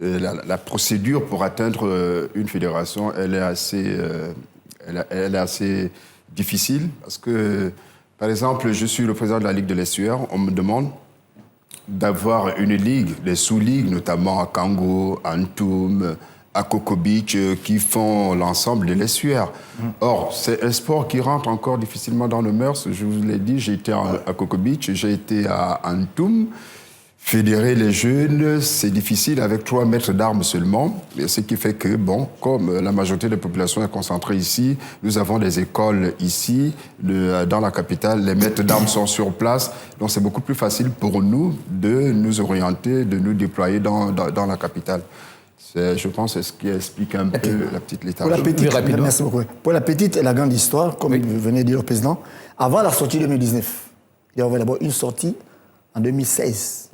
La procédure pour atteindre une fédération, elle est assez difficile parce que, par exemple, je suis le président de la Ligue de l'estuaire. On me demande d'avoir une ligue, des sous-ligues, notamment à Kango, à Ntoum, à Coco Beach, qui font l'ensemble de l'estuaire. Or, c'est un sport qui rentre encore difficilement dans le mœurs. Je vous l'ai dit, j'ai été à Coco Beach, j'ai été à Ntoum. Fédérer les jeunes, c'est difficile avec 3 mètres d'armes seulement. Ce qui fait que, bon, comme la majorité de la population est concentrée ici, nous avons des écoles ici, dans la capitale, les maîtres d'armes sont sur place. Donc c'est beaucoup plus facile pour nous de nous orienter, de nous déployer dans la capitale. Je pense que c'est ce qui explique un peu la petite léthargie. Pour la petite, merci beaucoup. Pour la petite et la grande histoire, comme vous venez de dire au président, avant la sortie 2019, il y avait d'abord une sortie en 2016,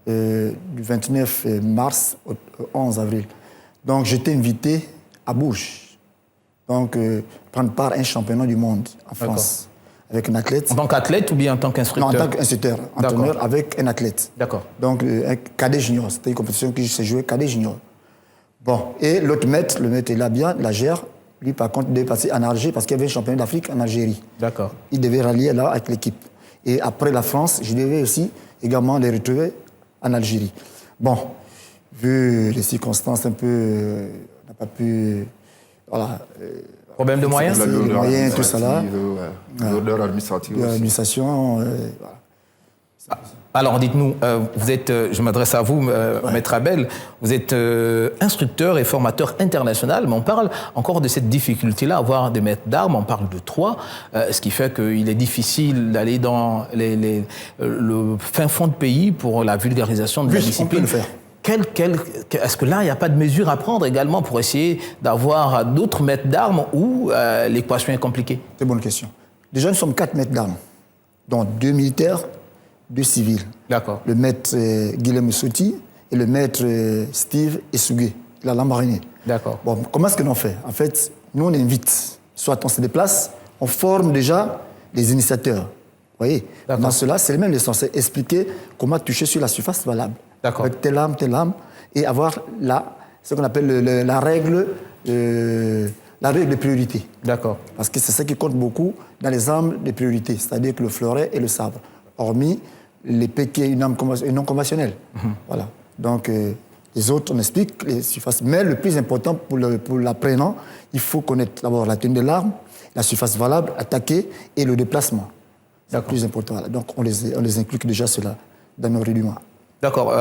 du 29 mars au 11 avril. Donc, j'étais invité à Bourges, donc prendre part à un championnat du monde en France, avec un athlète. En tant qu'athlète ou bien en tant qu'instructeur? Non, en tant qu'instructeur, entraîneur avec un athlète. D'accord. Donc, un cadet junior, c'était une compétition qui s'est jouée cadet junior. Bon, et l'autre maître, le maître Elabia, la gère, lui, par contre, devait passer en Algérie parce qu'il y avait un championnat d'Afrique en Algérie. D'accord. Il devait rallier là avec l'équipe. Et après la France, je devais aussi également les retrouver en Algérie. Bon, vu les circonstances un peu, on n'a pas pu... Voilà. Problème de moyens? Les moyens, tout ça là. Lourdeur administrative. L'administration, voilà. Alors, dites-nous, vous êtes, je m'adresse à vous, Maître Abel, vous êtes instructeur et formateur international, mais on parle encore de cette difficulté-là, avoir des maîtres d'armes, on parle de 3, ce qui fait qu'il est difficile d'aller dans le fin fond de pays pour la vulgarisation de la discipline. On peut le faire. Est-ce que là, il n'y a pas de mesures à prendre également pour essayer d'avoir d'autres maîtres d'armes où l'équation est compliquée? C'est une bonne question. Déjà, nous sommes 4 maîtres d'armes, dont 2 militaires, 2 civils. D'accord. Le maître Guilhem Souti et le maître Steve Essougué, la Lambaréné. D'accord. Bon, comment est-ce que l'on fait? En fait, nous, on invite. Soit on se déplace, on forme déjà les initiateurs. Vous voyez? Dans cela, c'est même censé expliquer comment toucher sur la surface valable. D'accord. Avec telle arme, et avoir ce qu'on appelle la règle de priorité. D'accord. Parce que c'est ça qui compte beaucoup dans les armes de priorité, c'est-à-dire que le fleuret et le sabre. Hormis l'épée qui est une arme non conventionnelle. Voilà. Donc, les autres, on explique les surfaces. Mais le plus important pour l'apprenant, il faut connaître d'abord la tenue de l'arme, la surface valable, attaquer et le déplacement. C'est le plus important. Donc, on les inclut déjà cela dans nos rudiments. D'accord.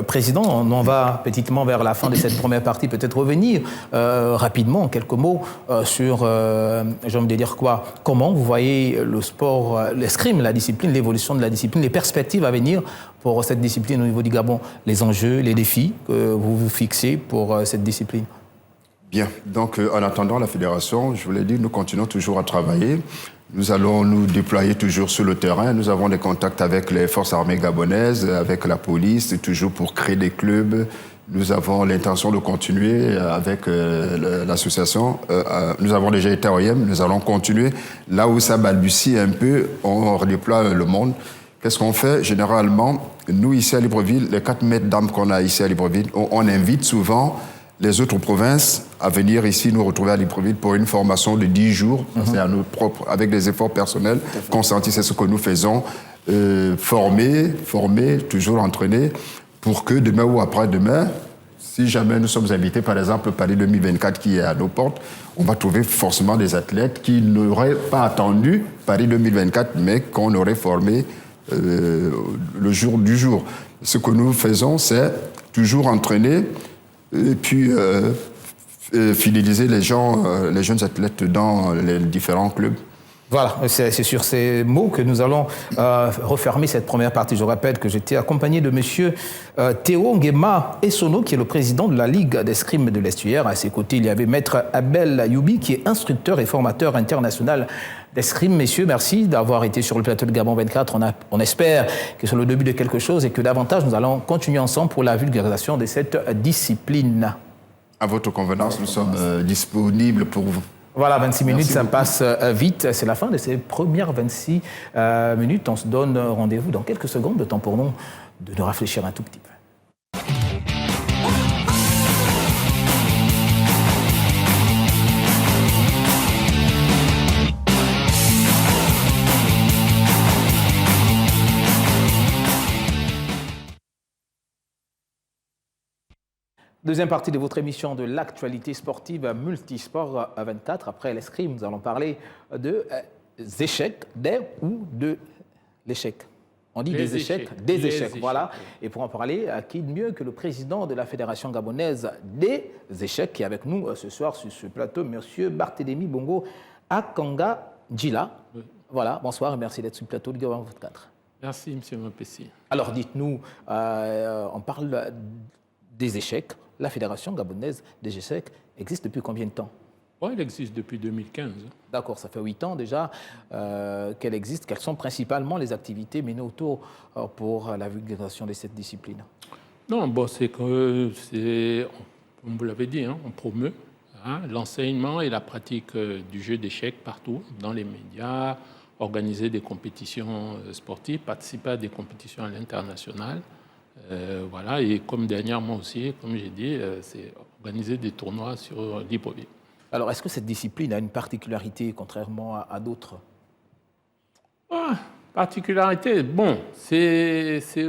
Président, on en va petitement vers la fin de cette première partie. Peut-être revenir rapidement, quelques mots sur, j'ai envie de dire quoi, comment vous voyez le sport, l'escrime, la discipline, l'évolution de la discipline, les perspectives à venir pour cette discipline au niveau du Gabon, les enjeux, les défis que vous vous fixez pour cette discipline. Bien. Donc, en attendant la fédération, je vous l'ai dit, nous continuons toujours à travailler. Nous allons nous déployer toujours sur le terrain. Nous avons des contacts avec les forces armées gabonaises, avec la police, toujours pour créer des clubs. Nous avons l'intention de continuer avec l'association. Nous avons déjà été à OIM, nous allons continuer. Là où ça balbutie un peu, on redéploie le monde. Qu'est-ce qu'on fait? Généralement, nous, ici à Libreville, les 4 mètres d'âme qu'on a ici à Libreville, on invite souvent les autres provinces à venir ici nous retrouver à Libreville pour une formation de 10 jours. C'est à nous propres, avec des efforts personnels consentis, c'est ce que nous faisons. Former, toujours entraîner, pour que demain ou après-demain, si jamais nous sommes invités, par exemple, Paris 2024 qui est à nos portes, on va trouver forcément des athlètes qui n'auraient pas attendu Paris 2024, mais qu'on aurait formé le jour du jour. Ce que nous faisons, c'est toujours entraîner et puis fidéliser les gens, les jeunes athlètes dans les différents clubs. Voilà, c'est sur ces mots que nous allons refermer cette première partie. Je rappelle que j'étais accompagné de monsieur Théo Nguema Essono, qui est le président de la Ligue d'escrime de l'Estuaire. À ses côtés, il y avait maître Abel Youbi, qui est instructeur et formateur international d'escrime. Messieurs, merci d'avoir été sur le plateau de Gabon 24. On espère que c'est le début de quelque chose et que davantage nous allons continuer ensemble pour la vulgarisation de cette discipline. À votre convenance, nous sommes disponibles pour vous. Voilà, 26 minutes, Merci ça beaucoup. passe vite. C'est la fin de ces premières 26 minutes. On se donne rendez-vous dans quelques secondes, de temps pour nous de réfléchir un tout petit peu. Deuxième partie de votre émission de l'actualité sportive Multisport 24. Après l'escrime, nous allons parler des échecs, ou de l'échec. On dit des échecs. Voilà. Et pour en parler, qui de mieux que le président de la Fédération gabonaise des échecs, qui est avec nous ce soir sur ce plateau, monsieur Barthélémy Bongo Akanga Djila. Oui. Voilà, bonsoir et merci d'être sur le plateau de Gabon 24. Merci, monsieur Mopessi. Alors dites-nous, on parle des échecs. La Fédération gabonaise des échecs existe depuis combien de temps? Elle existe depuis 2015. D'accord, ça fait 8 ans déjà qu'elle existe. Quelles sont principalement les activités menées autour pour la vulgarisation de cette discipline? Non, c'est que, comme vous l'avez dit, on promeut l'enseignement et la pratique du jeu d'échecs partout, dans les médias, organiser des compétitions sportives, participer à des compétitions à l'international. Voilà, et comme dernièrement aussi, comme j'ai dit, c'est organiser des tournois sur Libreville. Alors, est-ce que cette discipline a une particularité, contrairement à d'autres? Particularité,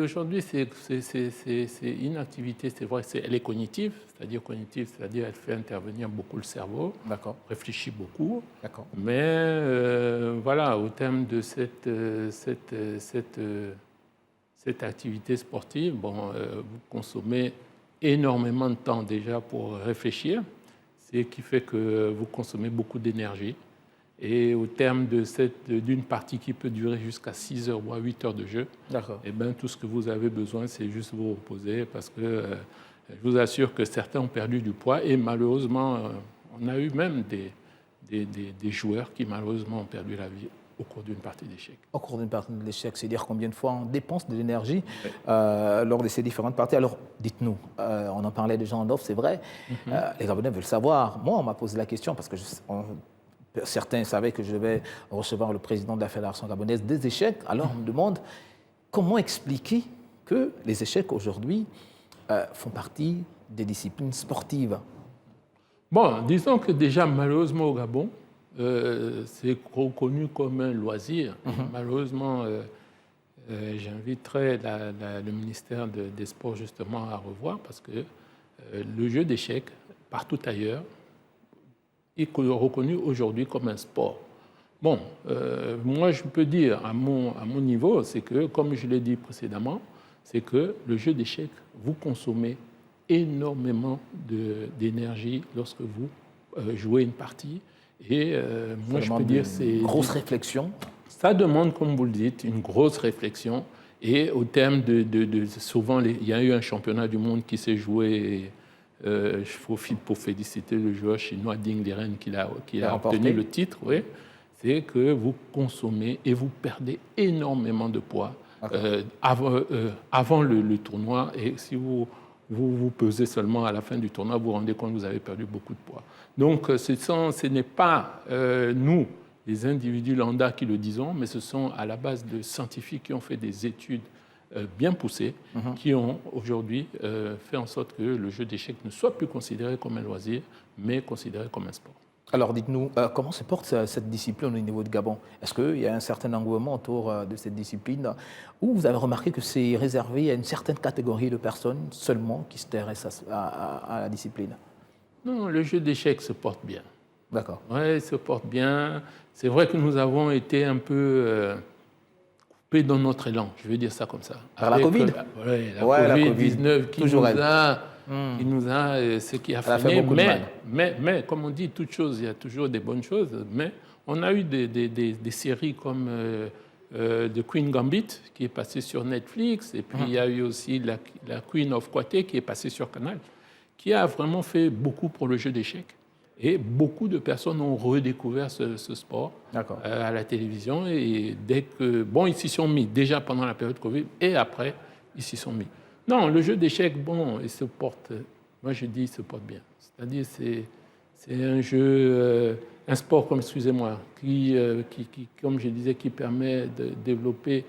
aujourd'hui, c'est une activité, c'est vrai, elle est cognitive, c'est-à-dire elle fait intervenir beaucoup le cerveau, réfléchit beaucoup. Mais voilà, au terme de cette activité sportive, vous consommez énormément de temps déjà pour réfléchir, ce qui fait que vous consommez beaucoup d'énergie. Et au terme d'une partie qui peut durer jusqu'à 6 heures ou 8 heures de jeu, tout ce que vous avez besoin, c'est juste vous reposer, parce que je vous assure que certains ont perdu du poids et malheureusement, on a eu même des joueurs qui malheureusement ont perdu la vie au cours d'une partie d'échecs. Au cours d'une partie d'échecs, c'est dire combien de fois on dépense de l'énergie lors de ces différentes parties. Alors, dites-nous, on en parlait déjà en off, c'est vrai, les Gabonais veulent savoir. Moi, on m'a posé la question parce que certains savaient que je vais recevoir le président de la Fédération gabonaise des échecs. Alors, on me demande comment expliquer que les échecs aujourd'hui font partie des disciplines sportives. Disons que déjà, malheureusement, au Gabon, c'est reconnu comme un loisir. Malheureusement, j'inviterai le ministère des Sports justement à revoir, parce que le jeu d'échecs, partout ailleurs, est reconnu aujourd'hui comme un sport. Moi, je peux dire à mon niveau, c'est que, comme je l'ai dit précédemment, c'est que le jeu d'échecs, vous consommez énormément d'énergie lorsque vous jouez une partie. Et moi, je peux dire c'est une grosse réflexion. Ça demande, comme vous le dites, une grosse réflexion. Et au terme souvent, il y a eu un championnat du monde qui s'est joué. Je profite pour féliciter le joueur chinois Ding Liren qui a obtenu le titre. Oui. C'est que vous consommez et vous perdez énormément de poids avant le tournoi. Et si vous pesez seulement à la fin du tournoi, vous vous rendez compte que vous avez perdu beaucoup de poids. Donc, ce n'est pas nous, les individus lambda, qui le disons, mais ce sont à la base de scientifiques qui ont fait des études bien poussées, qui ont aujourd'hui fait en sorte que le jeu d'échecs ne soit plus considéré comme un loisir, mais considéré comme un sport. Alors dites-nous, comment se porte cette discipline au niveau de Gabon? Est-ce qu'il y a un certain engouement autour de cette discipline, ou vous avez remarqué que c'est réservé à une certaine catégorie de personnes seulement qui s'intéressent à la discipline? Non, le jeu d'échecs se porte bien. D'accord. Oui, il se porte bien. C'est vrai que nous avons été un peu coupés dans notre élan, je vais dire ça comme ça. Par la Covid? Oui, la Covid-19 qui nous a ce qui a freiné. Mais comme on dit, toute chose, il y a toujours des bonnes choses. Mais on a eu des séries comme The Queen Gambit, qui est passée sur Netflix, et puis il y a eu aussi la Queen of Kwate, qui est passée sur Canal, qui a vraiment fait beaucoup pour le jeu d'échecs. Et beaucoup de personnes ont redécouvert ce sport à la télévision. Et dès que... Bon, ils s'y sont mis déjà pendant la période Covid, et après, ils s'y sont mis. Non, le jeu d'échecs, bon, il se porte... Moi, je dis, il se porte bien. C'est-à-dire, c'est un jeu, un sport, qui, comme je disais, qui permet de développer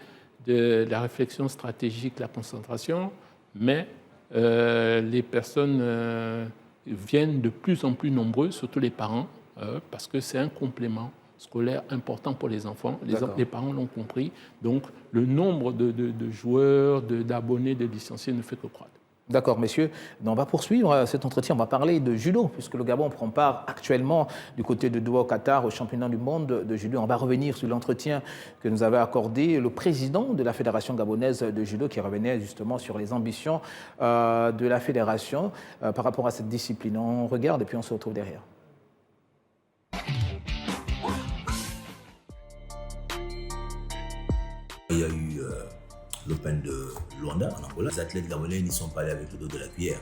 de la réflexion stratégique, la concentration, mais les personnes viennent de plus en plus nombreux, surtout les parents, parce que c'est un complément scolaire important pour les enfants. Les parents l'ont compris. Donc, le nombre de joueurs, d'abonnés, de licenciés ne fait que croître. D'accord, messieurs. On va poursuivre cet entretien. On va parler de judo, puisque le Gabon prend part actuellement du côté de Doha au Qatar au championnat du monde de judo. On va revenir sur l'entretien que nous avait accordé le président de la Fédération gabonaise de judo, qui revenait justement sur les ambitions de la fédération par rapport à cette discipline. On regarde et puis on se retrouve derrière. Il y a eu l'Open de Luanda en Angola. Les athlètes gabonais n'y sont pas allés avec le dos de la cuillère.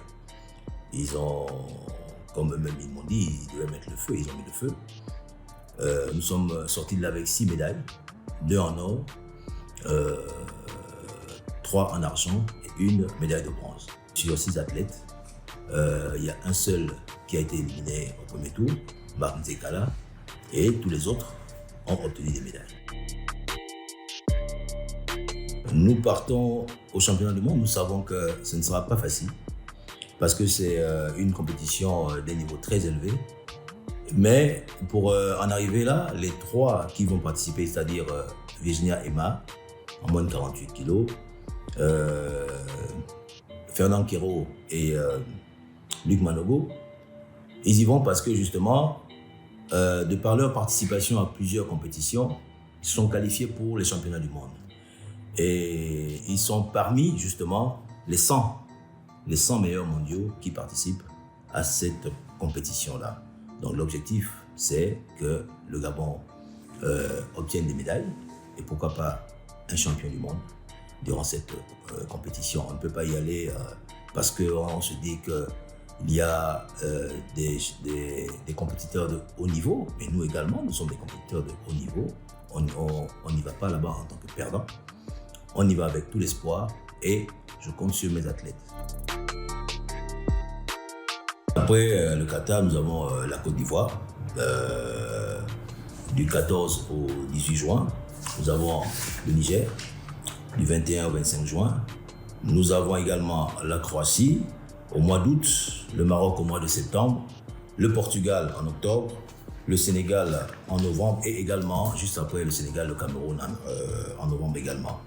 Ils ont, comme eux-mêmes ils m'ont dit, ils devaient mettre le feu, ils ont mis le feu. Nous sommes sortis de là avec 6 médailles, 2 en or, 3 en argent et 1 médaille de bronze. Sur 6 athlètes, il y a un seul qui a été éliminé au premier tour, Marc Nzekala, et tous les autres ont obtenu des médailles. Nous partons au championnat du monde, nous savons que ce ne sera pas facile parce que c'est une compétition d'un niveau très élevé. Mais pour en arriver là, les 3 qui vont participer, c'est-à-dire Virginia Emma, en moins de 48 kilos, Fernand Quero et Luc Manogo, ils y vont parce que justement, de par leur participation à plusieurs compétitions, ils sont qualifiés pour les championnats du monde. Et ils sont parmi, justement, les 100 meilleurs mondiaux qui participent à cette compétition-là. Donc l'objectif, c'est que le Gabon obtienne des médailles et pourquoi pas un champion du monde durant cette compétition. On ne peut pas y aller parce qu'on se dit qu'il y a des compétiteurs de haut niveau, mais nous également, nous sommes des compétiteurs de haut niveau. On n'y va pas là-bas en tant que perdant. On y va avec tout l'espoir et je compte sur mes athlètes. Après le Qatar, nous avons la Côte d'Ivoire. Du 14 au 18 juin, nous avons le Niger. Du 21 au 25 juin. Nous avons également la Croatie au mois d'août, le Maroc au mois de septembre, le Portugal en octobre, le Sénégal en novembre et également, juste après le Sénégal, le Cameroun en novembre également.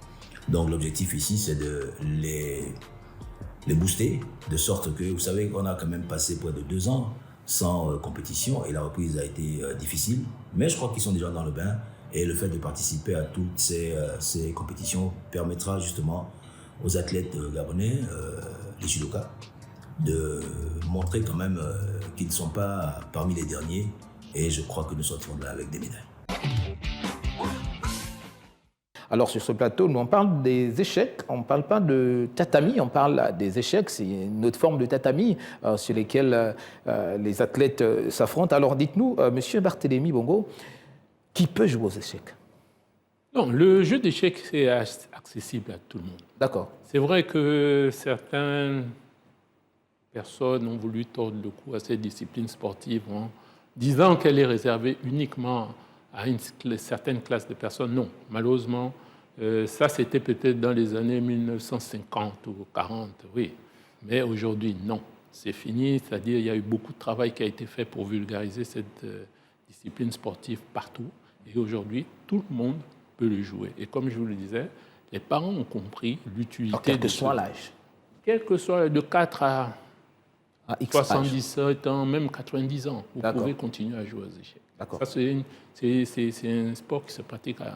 Donc l'objectif ici, c'est de les booster, de sorte que, vous savez qu'on a quand même passé près de 2 ans sans compétition et la reprise a été difficile. Mais je crois qu'ils sont déjà dans le bain et le fait de participer à toutes ces compétitions permettra justement aux athlètes gabonais, les judokas, de montrer quand même qu'ils ne sont pas parmi les derniers. Et je crois que nous sortirons de là avec des médailles. Alors sur ce plateau, nous on parle des échecs, on ne parle pas de tatami, on parle des échecs, c'est une autre forme de tatami sur lesquels les athlètes s'affrontent. Alors dites-nous, Monsieur Barthélémy Bongo, qui peut jouer aux échecs? Non, le jeu d'échecs, c'est accessible à tout le monde. D'accord. C'est vrai que certaines personnes ont voulu tordre le cou à cette discipline sportive en disant qu'elle est réservée uniquement à une certaine classe de personnes. Non, malheureusement, ça c'était peut-être dans les années 1950 ou 40, oui. Mais aujourd'hui, non, c'est fini. C'est-à-dire qu'il y a eu beaucoup de travail qui a été fait pour vulgariser cette discipline sportive partout. Et aujourd'hui, tout le monde peut le jouer. Et comme je vous le disais, les parents ont compris l'utilité... Quel que soit l'âge. Quel que soit de 4 à X 77 ans, même 90 ans, vous pouvez continuer à jouer aux échecs. Ça, c'est un sport qui se pratique à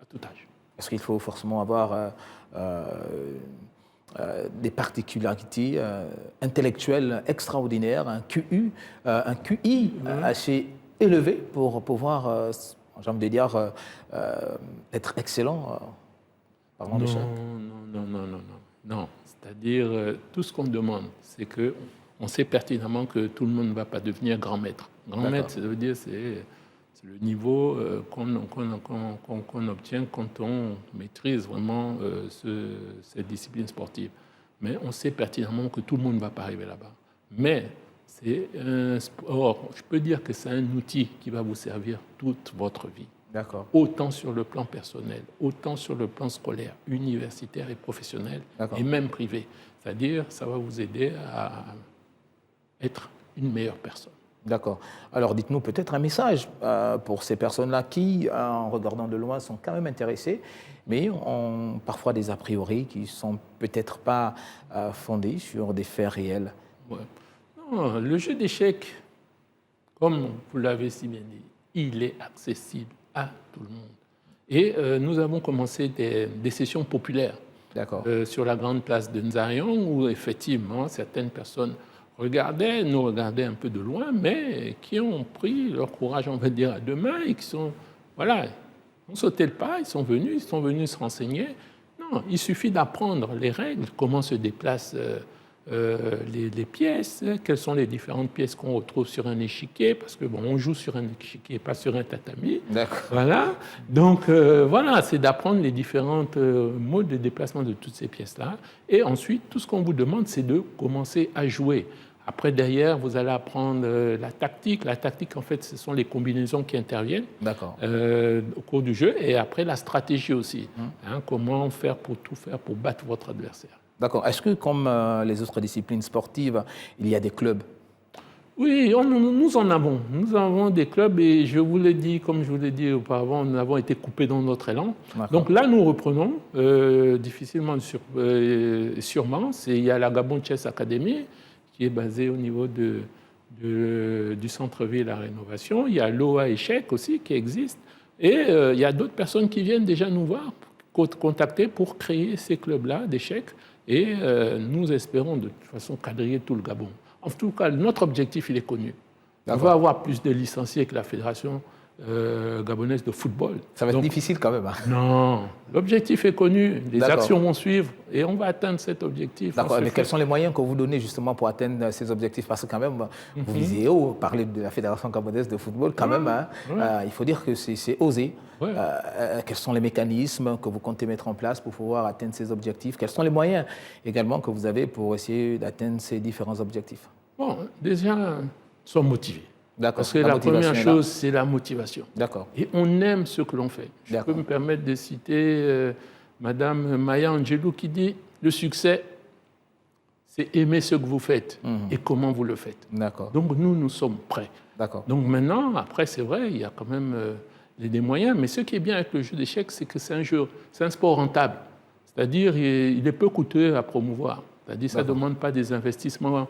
tout âge. Est-ce qu'il faut forcément avoir des particularités intellectuelles extraordinaires, un QI assez élevé pour pouvoir, j'ai envie de dire, être excellent parlant d'échecs? Non. C'est-à-dire, tout ce qu'on demande, c'est qu'on sait pertinemment que tout le monde ne va pas devenir grand maître. Grand maître, ça veut dire c'est le niveau qu'on obtient quand on maîtrise vraiment cette discipline sportive. Mais on sait pertinemment que tout le monde ne va pas arriver là-bas. Mais c'est un sport, je peux dire que c'est un outil qui va vous servir toute votre vie. D'accord. Autant sur le plan personnel, autant sur le plan scolaire, universitaire et professionnel, et même privé. C'est-à-dire, ça va vous aider à être une meilleure personne. D'accord. Alors, dites-nous peut-être un message pour ces personnes-là qui, en regardant de loin, sont quand même intéressées, mais ont parfois des a priori qui ne sont peut-être pas fondés sur des faits réels. Ouais. Non, le jeu d'échecs, comme vous l'avez si bien dit, il est accessible à tout le monde. Et nous avons commencé des sessions populaires sur la grande place de Nzarion, où effectivement certaines personnes nous regardaient un peu de loin, mais qui ont pris leur courage, on va dire, à deux mains et qui sont, ont sauté le pas, ils sont venus se renseigner. Non, il suffit d'apprendre les règles, comment se déplacent les pièces, quelles sont les différentes pièces qu'on retrouve sur un échiquier, parce que on joue sur un échiquier, pas sur un tatami. D'accord. Voilà. Donc c'est d'apprendre les différentes modes de déplacement de toutes ces pièces-là. Et ensuite, tout ce qu'on vous demande, c'est de commencer à jouer. Après, derrière, vous allez apprendre la tactique. La tactique, en fait, ce sont les combinaisons qui interviennent au cours du jeu. Et après, la stratégie aussi. Comment faire pour battre votre adversaire. D'accord. Est-ce que, comme les autres disciplines sportives, il y a des clubs? Oui, nous en avons. Nous avons des clubs et je vous l'ai dit, comme je vous l'ai dit auparavant, nous avons été coupés dans notre élan. Donc là, nous reprenons, difficilement sûrement. Il y a la Gabon Chess Academy qui est basée au niveau du centre-ville à rénovation. Il y a l'OA Échec aussi qui existe. Et il y a d'autres personnes qui viennent déjà nous voir, contacter pour créer ces clubs-là d'échecs. Et nous espérons de toute façon quadriller tout le Gabon. En tout cas, notre objectif, il est connu. On va avoir plus de licenciés que la Fédération gabonaise de football. Ça va être difficile quand même. Non, l'objectif est connu, les actions vont suivre et on va atteindre cet objectif. D'accord, mais quels sont les moyens que vous donnez justement pour atteindre ces objectifs? Parce que quand même, vous visez haut, parler de la Fédération gabonaise de football, quand même, il faut dire que c'est osé. Quels sont les mécanismes que vous comptez mettre en place pour pouvoir atteindre ces objectifs? Quels sont les moyens également que vous avez pour essayer d'atteindre ces différents objectifs? Bon, déjà, nous sommes motivés. Parce que la première chose, c'est la motivation. Et on aime ce que l'on fait. Je peux me permettre de citer Madame Maya Angelou qui dit « Le succès, c'est aimer ce que vous faites et comment vous le faites. » Donc nous sommes prêts. Donc maintenant, après, c'est vrai, il y a quand même des moyens. Mais ce qui est bien avec le jeu d'échecs, c'est que c'est un sport rentable. C'est-à-dire il est peu coûteux à promouvoir. C'est-à-dire ça ne demande pas des investissements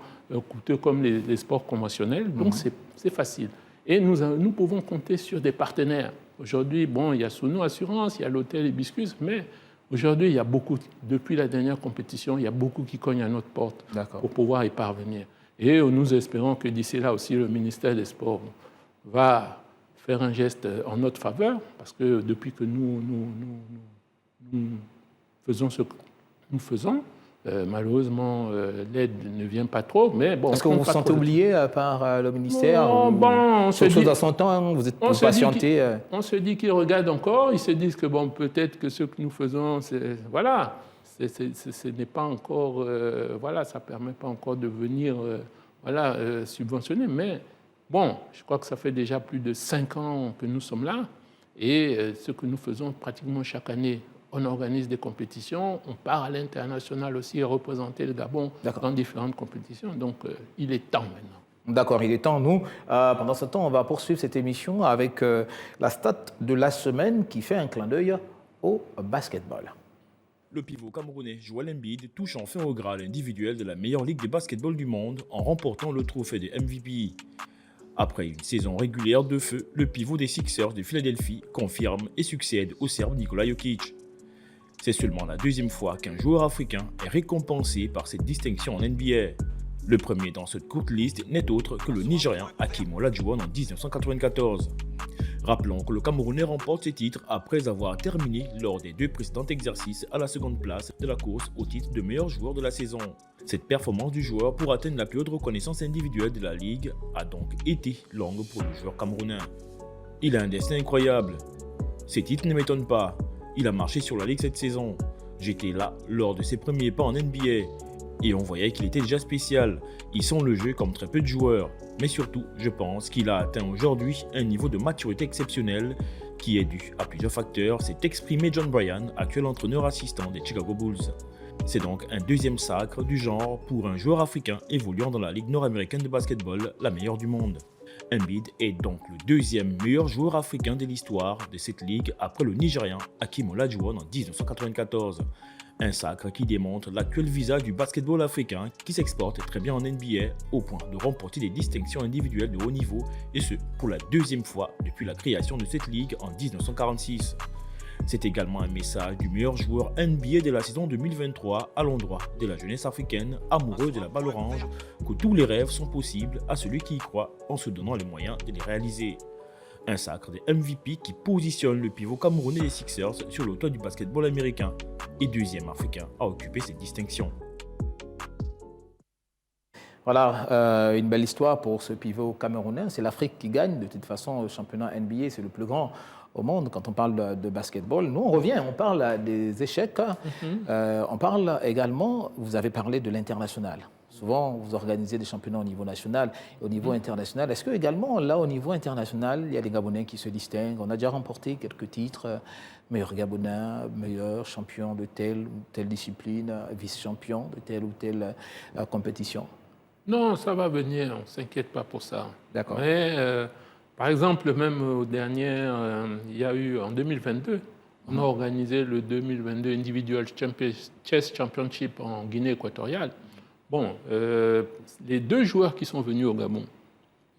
coûteux comme les sports conventionnels. Donc c'est facile. Et nous pouvons compter sur des partenaires. Aujourd'hui, il y a Sounou Assurance, il y a l'hôtel Hibiscus, mais Aujourd'hui, il y a beaucoup, depuis la dernière compétition, il y a beaucoup qui cognent à notre porte pour pouvoir y parvenir. Et nous espérons que d'ici là aussi, le ministère des Sports va faire un geste en notre faveur, parce que depuis que nous faisons ce que nous faisons, malheureusement, l'aide ne vient pas trop, mais bon... Est-ce que vous vous sentez oublié par le ministère? On se dit... dans son temps, vous êtes patienté. On se dit qu'ils regardent encore, ils se disent que bon, peut-être que ce que nous faisons, voilà, ce n'est pas encore... voilà, ça ne permet pas encore de venir subventionner, mais bon, je crois que ça fait déjà plus de 5 ans que nous sommes là, et ce que nous faisons pratiquement chaque année, on organise des compétitions, on part à l'international aussi représenter le Gabon dans différentes compétitions. Donc, il est temps maintenant. D'accord, il est temps. Nous, pendant ce temps, on va poursuivre cette émission avec la stat de la semaine qui fait un clin d'œil au basketball. Le pivot camerounais Joel Embiid touche enfin au Graal individuel de la meilleure ligue de basketball du monde en remportant le trophée de MVP. Après une saison régulière de feu, le pivot des Sixers de Philadelphie confirme et succède au Serbe Nikola Jokic. C'est seulement la deuxième fois qu'un joueur africain est récompensé par cette distinction en NBA. Le premier dans cette courte liste n'est autre que le Nigérian Hakeem Olajuwon en 1994. Rappelons que le Camerounais remporte ce titre après avoir terminé lors des 2 précédents exercices à la seconde place de la course au titre de meilleur joueur de la saison. Cette performance du joueur pour atteindre la plus haute reconnaissance individuelle de la Ligue a donc été longue pour le joueur camerounais. Il a un destin incroyable. Ces titres ne m'étonnent pas. Il a marché sur la Ligue cette saison. J'étais là lors de ses premiers pas en NBA. Et on voyait qu'il était déjà spécial. Il sent le jeu comme très peu de joueurs. Mais surtout, je pense qu'il a atteint aujourd'hui un niveau de maturité exceptionnel qui est dû à plusieurs facteurs, s'est exprimé John Bryan, actuel entraîneur assistant des Chicago Bulls. C'est donc un deuxième sacre du genre pour un joueur africain évoluant dans la Ligue nord-américaine de basketball, la meilleure du monde. Embiid est donc le deuxième meilleur joueur africain de l'histoire de cette ligue après le Nigérian Hakeem Olajuwon en 1994. Un sacre qui démontre l'actuel visage du basketball africain qui s'exporte très bien en NBA au point de remporter des distinctions individuelles de haut niveau et ce pour la deuxième fois depuis la création de cette ligue en 1946. C'est également un message du meilleur joueur NBA de la saison 2023 à l'endroit de la jeunesse africaine amoureuse de la balle orange, que tous les rêves sont possibles à celui qui y croit en se donnant les moyens de les réaliser. Un sacre de MVP qui positionne le pivot camerounais des Sixers sur le toit du basketball américain et deuxième africain à occuper cette distinction. Voilà, une belle histoire pour ce pivot camerounais. C'est l'Afrique qui gagne. De toute façon, le championnat NBA, c'est le plus grand au monde quand on parle de basketball. Nous, on revient, on parle des échecs. On parle également, vous avez parlé de l'international. Souvent, vous organisez des championnats au niveau national et au niveau international. Est-ce que également, là, au niveau international, il y a des Gabonais qui se distinguent? On a déjà remporté quelques titres, meilleur Gabonais, meilleur champion de telle ou telle discipline, vice-champion de telle ou telle compétition. Non, ça va venir, on ne s'inquiète pas pour ça. D'accord. Mais, par exemple, même au dernier, il y a eu en 2022, on a organisé le 2022 Individual Chess Championship en Guinée équatoriale. Bon, les 2 joueurs qui sont venus au Gabon,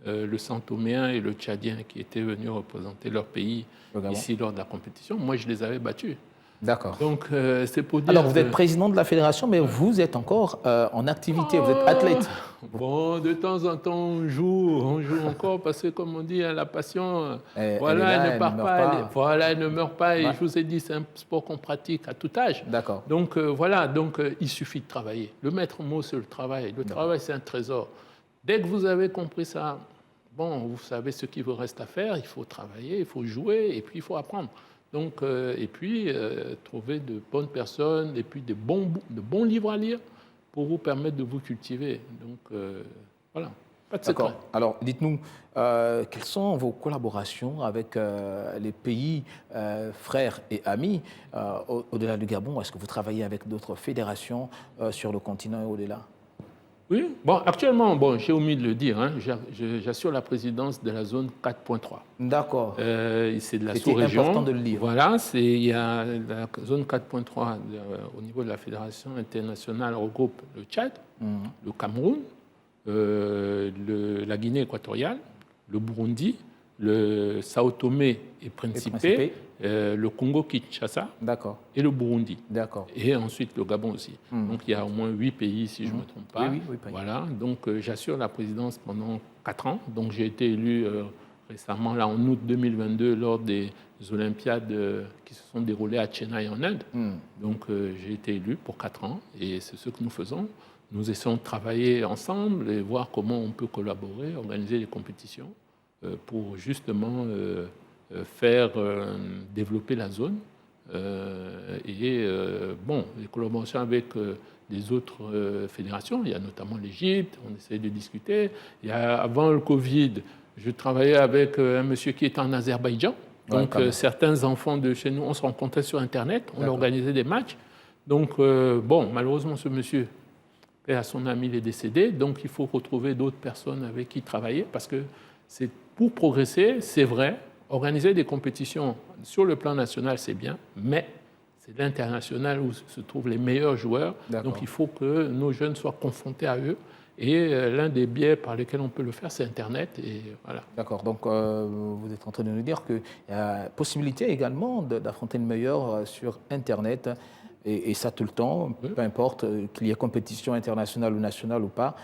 le Santoméen et le Tchadien, qui étaient venus représenter leur pays ici lors de la compétition, moi je les avais battus. D'accord. Donc c'est pour dire. Alors vous êtes président de la fédération, mais vous êtes encore en activité, vous êtes athlète. Bon, de temps en temps on joue encore parce que comme on dit, la passion, voilà, elle ne part pas. Voilà, elle ne meurt pas. Et je vous ai dit, c'est un sport qu'on pratique à tout âge. D'accord. Donc voilà, donc il suffit de travailler. Le maître mot, c'est le travail. Le travail, c'est un trésor. Dès que vous avez compris ça, bon, vous savez ce qu'il vous reste à faire. Il faut travailler, il faut jouer et puis il faut apprendre. Donc, et puis, trouver de bonnes personnes et puis de bons livres à lire pour vous permettre de vous cultiver. Donc, voilà, pas de secret. D'accord. Alors, dites-nous, quelles sont vos collaborations avec les pays frères et amis au-delà du Gabon? Est-ce que vous travaillez avec d'autres fédérations sur le continent et au-delà? Oui, bon, actuellement, bon, j'ai omis de le dire, hein, j'assure la présidence de la zone 4.3. D'accord. C'est de la sous-région. C'est important de le dire. Voilà, il y a la zone 4.3 au niveau de la fédération internationale regroupe le Tchad, le Cameroun, la Guinée équatoriale, le Burundi, le Sao Tomé et Principe, le Congo-Kinshasa et le Burundi. Et ensuite le Gabon aussi. Donc il y a au moins 8 pays, si je ne me trompe pas. Voilà. Donc j'assure la présidence pendant 4 ans. Donc j'ai été élu récemment, là, en août 2022, lors des Olympiades qui se sont déroulées à Chennai en Inde. Donc j'ai été élu pour 4 ans et c'est ce que nous faisons. Nous essayons de travailler ensemble et voir comment on peut collaborer, organiser des compétitions pour justement faire développer la zone. Bon, les collaborations avec des autres fédérations, il y a notamment l'Égypte, on essaie de discuter. Avant le Covid, je travaillais avec un monsieur qui était en Azerbaïdjan. Donc certains enfants de chez nous, on se rencontrait sur Internet, on organisait des matchs. Donc bon, malheureusement ce monsieur, à son ami, il est décédé, donc il faut retrouver d'autres personnes avec qui travailler parce que c'est pour progresser, c'est vrai, organiser des compétitions sur le plan national, c'est bien, mais c'est l'international où se trouvent les meilleurs joueurs. Donc il faut que nos jeunes soient confrontés à eux. Et l'un des biais par lesquels on peut le faire, c'est Internet. Et voilà. D'accord. Donc vous êtes en train de nous dire qu'il y a possibilité également d'affronter le meilleur sur Internet. Et ça tout le temps, peu importe qu'il y ait compétition internationale ou nationale ou pas.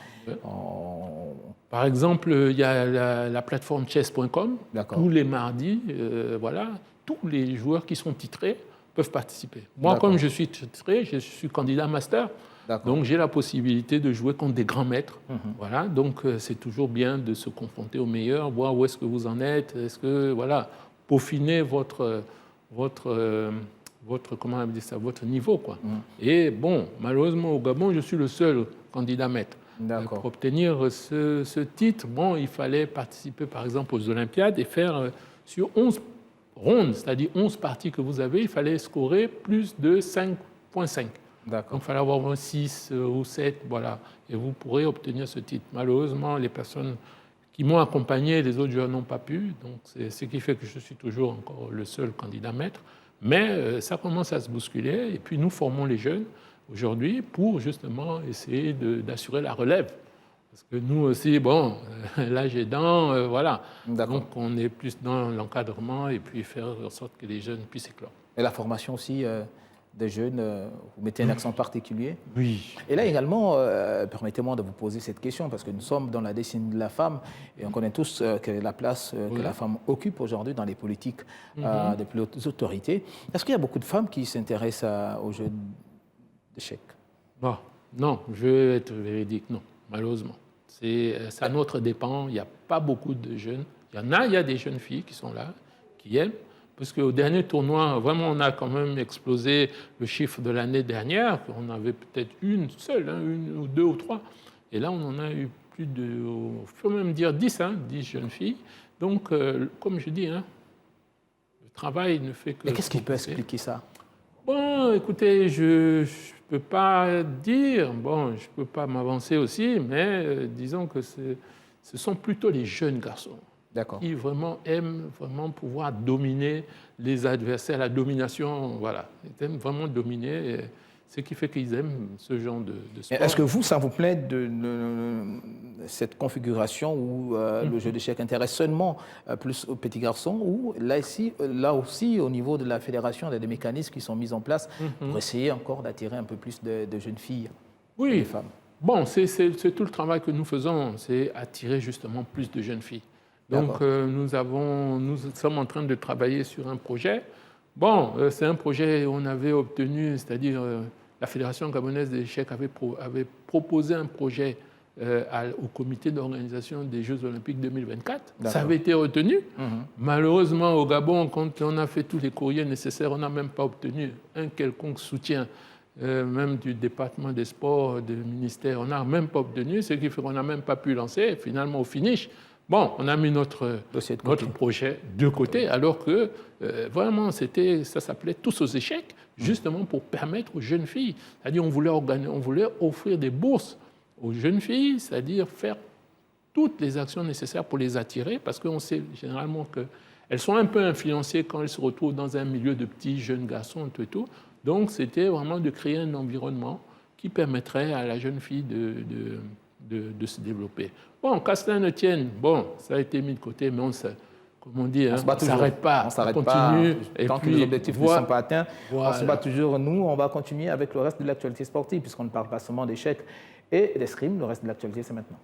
Par exemple, il y a la plateforme chess.com. Tous les mardis, voilà, tous les joueurs qui sont titrés peuvent participer. Moi, comme je suis titré, je suis candidat master. Donc j'ai la possibilité de jouer contre des grands maîtres. Voilà, donc c'est toujours bien de se confronter aux meilleurs, voir où est-ce que vous en êtes, est-ce que voilà, peaufiner votre comment on dit ça, votre niveau, quoi. Et bon, malheureusement au Gabon, je suis le seul candidat maître. Pour obtenir ce titre, bon, il fallait participer par exemple aux Olympiades et faire sur 11 rondes, c'est-à-dire 11 parties que vous avez, il fallait scorer plus de 5,5. Donc il fallait avoir 6 ou 7, voilà, et vous pourrez obtenir ce titre. Malheureusement, les personnes qui m'ont accompagné, les autres joueurs n'ont pas pu, donc c'est ce qui fait que je suis toujours encore le seul candidat maître. Mais ça commence à se bousculer, et puis nous formons les jeunes aujourd'hui pour justement essayer d'assurer la relève. Parce que nous aussi, bon, l'âge aidant, voilà. Donc on est plus dans l'encadrement et puis faire en sorte que les jeunes puissent éclore. Et la formation aussi des jeunes, vous mettez un accent particulier. Oui. Et là également, permettez-moi de vous poser cette question, parce que nous sommes dans la décennie de la femme, et on connaît tous quelle est la place que la femme occupe aujourd'hui dans les politiques des plus hautes autorités. Est-ce qu'il y a beaucoup de femmes qui s'intéressent aux jeux d'échecs? Bon, non, je vais être véridique, non, malheureusement. C'est à notre dépend, il n'y a pas beaucoup de jeunes. Il y a des jeunes filles qui sont là, qui aiment. Parce qu'au dernier tournoi, vraiment, on a quand même explosé le chiffre de l'année dernière. On avait peut-être une seule, une ou deux ou trois. Et là, on en a eu plus de, il faut même dire 10, 10 jeunes filles. Donc, comme je dis, le travail ne fait que... Mais qu'est-ce qui peut expliquer ça? Bon, écoutez, je ne peux pas dire, bon, je ne peux pas m'avancer aussi, mais disons que ce sont plutôt les jeunes garçons qui vraiment aiment vraiment pouvoir dominer les adversaires, la domination, voilà. Ils aiment vraiment dominer, ce qui fait qu'ils aiment ce genre de sport. Est-ce que vous, ça vous plaît de cette configuration où le jeu d'échecs intéresse seulement plus aux petits garçons, ou là aussi, au niveau de la fédération, il y a des mécanismes qui sont mis en place pour essayer encore d'attirer un peu plus de jeunes filles et de femmes? Bon, c'est tout le travail que nous faisons, c'est attirer justement plus de jeunes filles. Donc, nous sommes en train de travailler sur un projet. Bon, c'est un projet où on avait obtenu, c'est-à-dire la Fédération gabonaise des échecs avait proposé un projet au comité d'organisation des Jeux olympiques 2024. Ça avait été retenu. Malheureusement, au Gabon, quand on a fait tous les courriers nécessaires, on n'a même pas obtenu un quelconque soutien, même du département des sports, du ministère. On n'a même pas obtenu, ce qui fait qu'on n'a même pas pu lancer. Et finalement, au finish, bon, on a mis notre projet de côté, alors que vraiment, ça s'appelait Tous aux échecs, justement pour permettre aux jeunes filles. C'est-à-dire, on voulait offrir des bourses aux jeunes filles, c'est-à-dire faire toutes les actions nécessaires pour les attirer, parce qu'on sait généralement qu'elles sont un peu influencées quand elles se retrouvent dans un milieu de petits jeunes garçons et tout. Donc, c'était vraiment de créer un environnement qui permettrait à la jeune fille de se développer. Bon, qu'à cela ne tienne, bon, ça a été mis de côté, mais comme on dit, on ne s'arrête pas. On s'arrête continue. Pas. Et tant puis, que les objectifs ne sont pas atteints, voilà. On se bat toujours. Nous, on va continuer avec le reste de l'actualité sportive, puisqu'on ne parle pas seulement d'échecs et d'escrime. Le reste de l'actualité, c'est maintenant.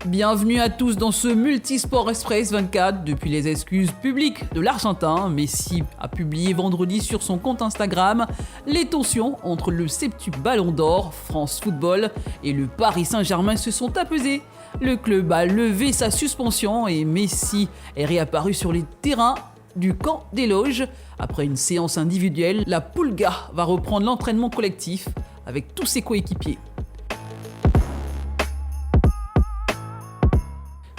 Bienvenue à tous dans ce Multisport Express 24. Depuis les excuses publiques de l'Argentin, Messi a publié vendredi sur son compte Instagram les tensions entre le septuple Ballon d'Or, France Football, et le Paris Saint-Germain se sont apaisées. Le club a levé sa suspension et Messi est réapparu sur les terrains du camp des loges. Après une séance individuelle, la Pulga va reprendre l'entraînement collectif avec tous ses coéquipiers.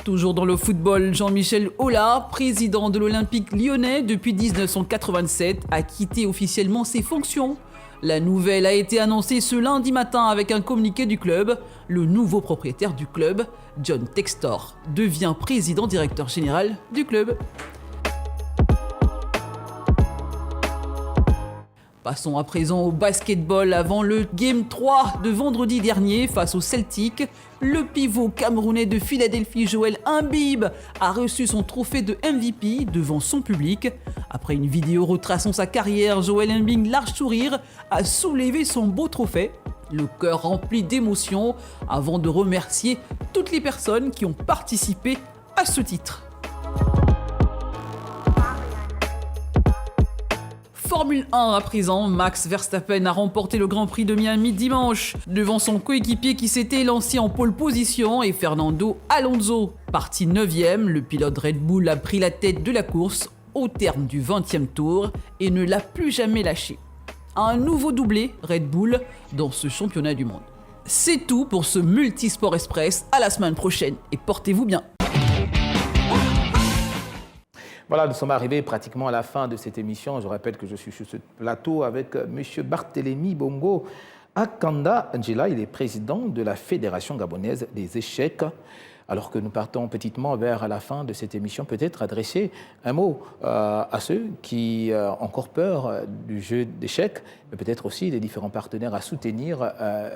Toujours dans le football, Jean-Michel Aulas, président de l'Olympique lyonnais depuis 1987, a quitté officiellement ses fonctions. La nouvelle a été annoncée ce lundi matin avec un communiqué du club. Le nouveau propriétaire du club, John Textor, devient président-directeur général du club. Passons à présent au basketball. Avant le Game 3 de vendredi dernier face au Celtic, le pivot camerounais de Philadelphie, Joel Embiid, a reçu son trophée de MVP devant son public. Après une vidéo retraçant sa carrière, Joel Embiid, large sourire, a soulevé son beau trophée, le cœur rempli d'émotion, avant de remercier toutes les personnes qui ont participé à ce titre. Formule 1 à présent, Max Verstappen a remporté le Grand Prix de Miami dimanche devant son coéquipier qui s'était lancé en pole position et Fernando Alonso. Parti 9e, le pilote Red Bull a pris la tête de la course au terme du 20e tour et ne l'a plus jamais lâché. Un nouveau doublé Red Bull dans ce championnat du monde. C'est tout pour ce Multisport Express, à la semaine prochaine et portez-vous bien. Voilà, nous sommes arrivés pratiquement à la fin de cette émission. Je rappelle que je suis sur ce plateau avec M. Barthélémy Bongo Akanda Njila. Il est président de la Fédération gabonaise des échecs. Alors que nous partons petitement vers la fin de cette émission, peut-être adresser un mot à ceux qui ont encore peur du jeu d'échecs, mais peut-être aussi des différents partenaires à soutenir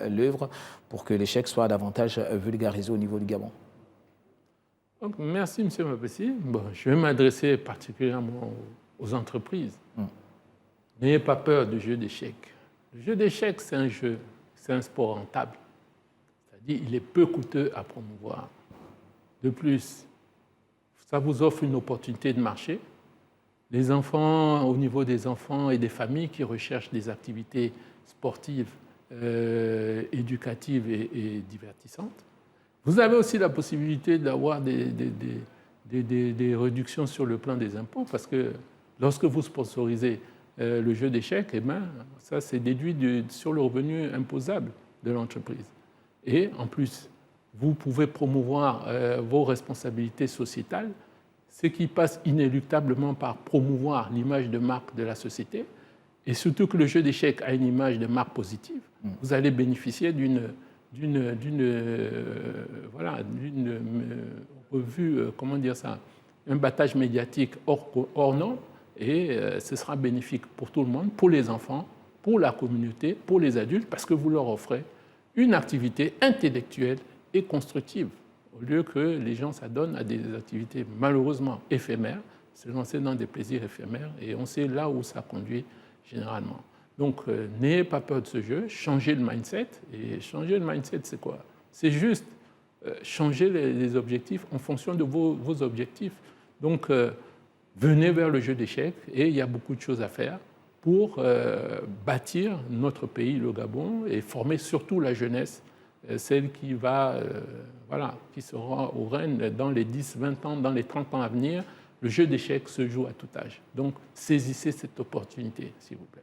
l'œuvre pour que l'échec soit davantage vulgarisé au niveau du Gabon. Donc, merci, M. Mapessi. Bon, je vais m'adresser particulièrement aux entreprises. N'ayez pas peur du jeu d'échecs. Le jeu d'échecs, c'est un jeu, c'est un sport rentable. C'est-à-dire il est peu coûteux à promouvoir. De plus, ça vous offre une opportunité de marché. Les enfants, au niveau des enfants et des familles qui recherchent des activités sportives, éducatives et divertissantes. Vous avez aussi la possibilité d'avoir des réductions sur le plan des impôts parce que lorsque vous sponsorisez le jeu d'échecs, eh ben, ça c'est déduit sur le revenu imposable de l'entreprise. Et en plus, vous pouvez promouvoir vos responsabilités sociétales, ce qui passe inéluctablement par promouvoir l'image de marque de la société. Et surtout que le jeu d'échecs a une image de marque positive, vous allez bénéficier d'une revue, comment dire ça, un battage médiatique hors norme, et ce sera bénéfique pour tout le monde, pour les enfants, pour la communauté, pour les adultes, parce que vous leur offrez une activité intellectuelle et constructive, au lieu que les gens s'adonnent à des activités malheureusement éphémères, se lancer dans des plaisirs éphémères, et on sait là où ça conduit généralement. Donc, n'ayez pas peur de ce jeu, changez le mindset. Et changer le mindset, c'est quoi? C'est juste changer les objectifs en fonction de vos objectifs. Donc, venez vers le jeu d'échecs et il y a beaucoup de choses à faire pour bâtir notre pays, le Gabon, et former surtout la jeunesse, celle qui qui sera au règne dans les 10, 20 ans, dans les 30 ans à venir. Le jeu d'échecs se joue à tout âge. Donc, saisissez cette opportunité, s'il vous plaît.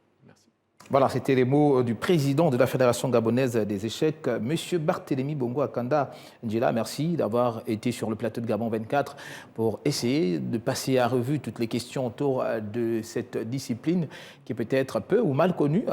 Voilà, c'était les mots du président de la Fédération gabonaise des échecs, M. Barthélémy Bongo Akanda Njila. Merci d'avoir été sur le plateau de Gabon 24 pour essayer de passer à revue toutes les questions autour de cette discipline qui est peut-être peu ou mal connue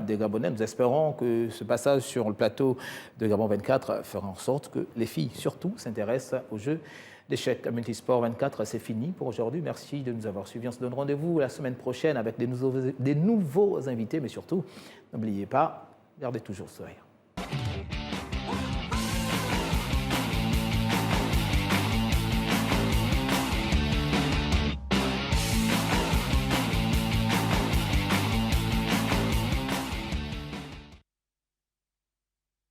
des Gabonais. Nous espérons que ce passage sur le plateau de Gabon 24 fera en sorte que les filles, surtout, s'intéressent au jeu d'échecs. Multisport 24, c'est fini pour aujourd'hui. Merci de nous avoir suivis. On se donne rendez-vous la semaine prochaine avec des nouveaux invités, mais surtout, n'oubliez pas, gardez toujours le sourire.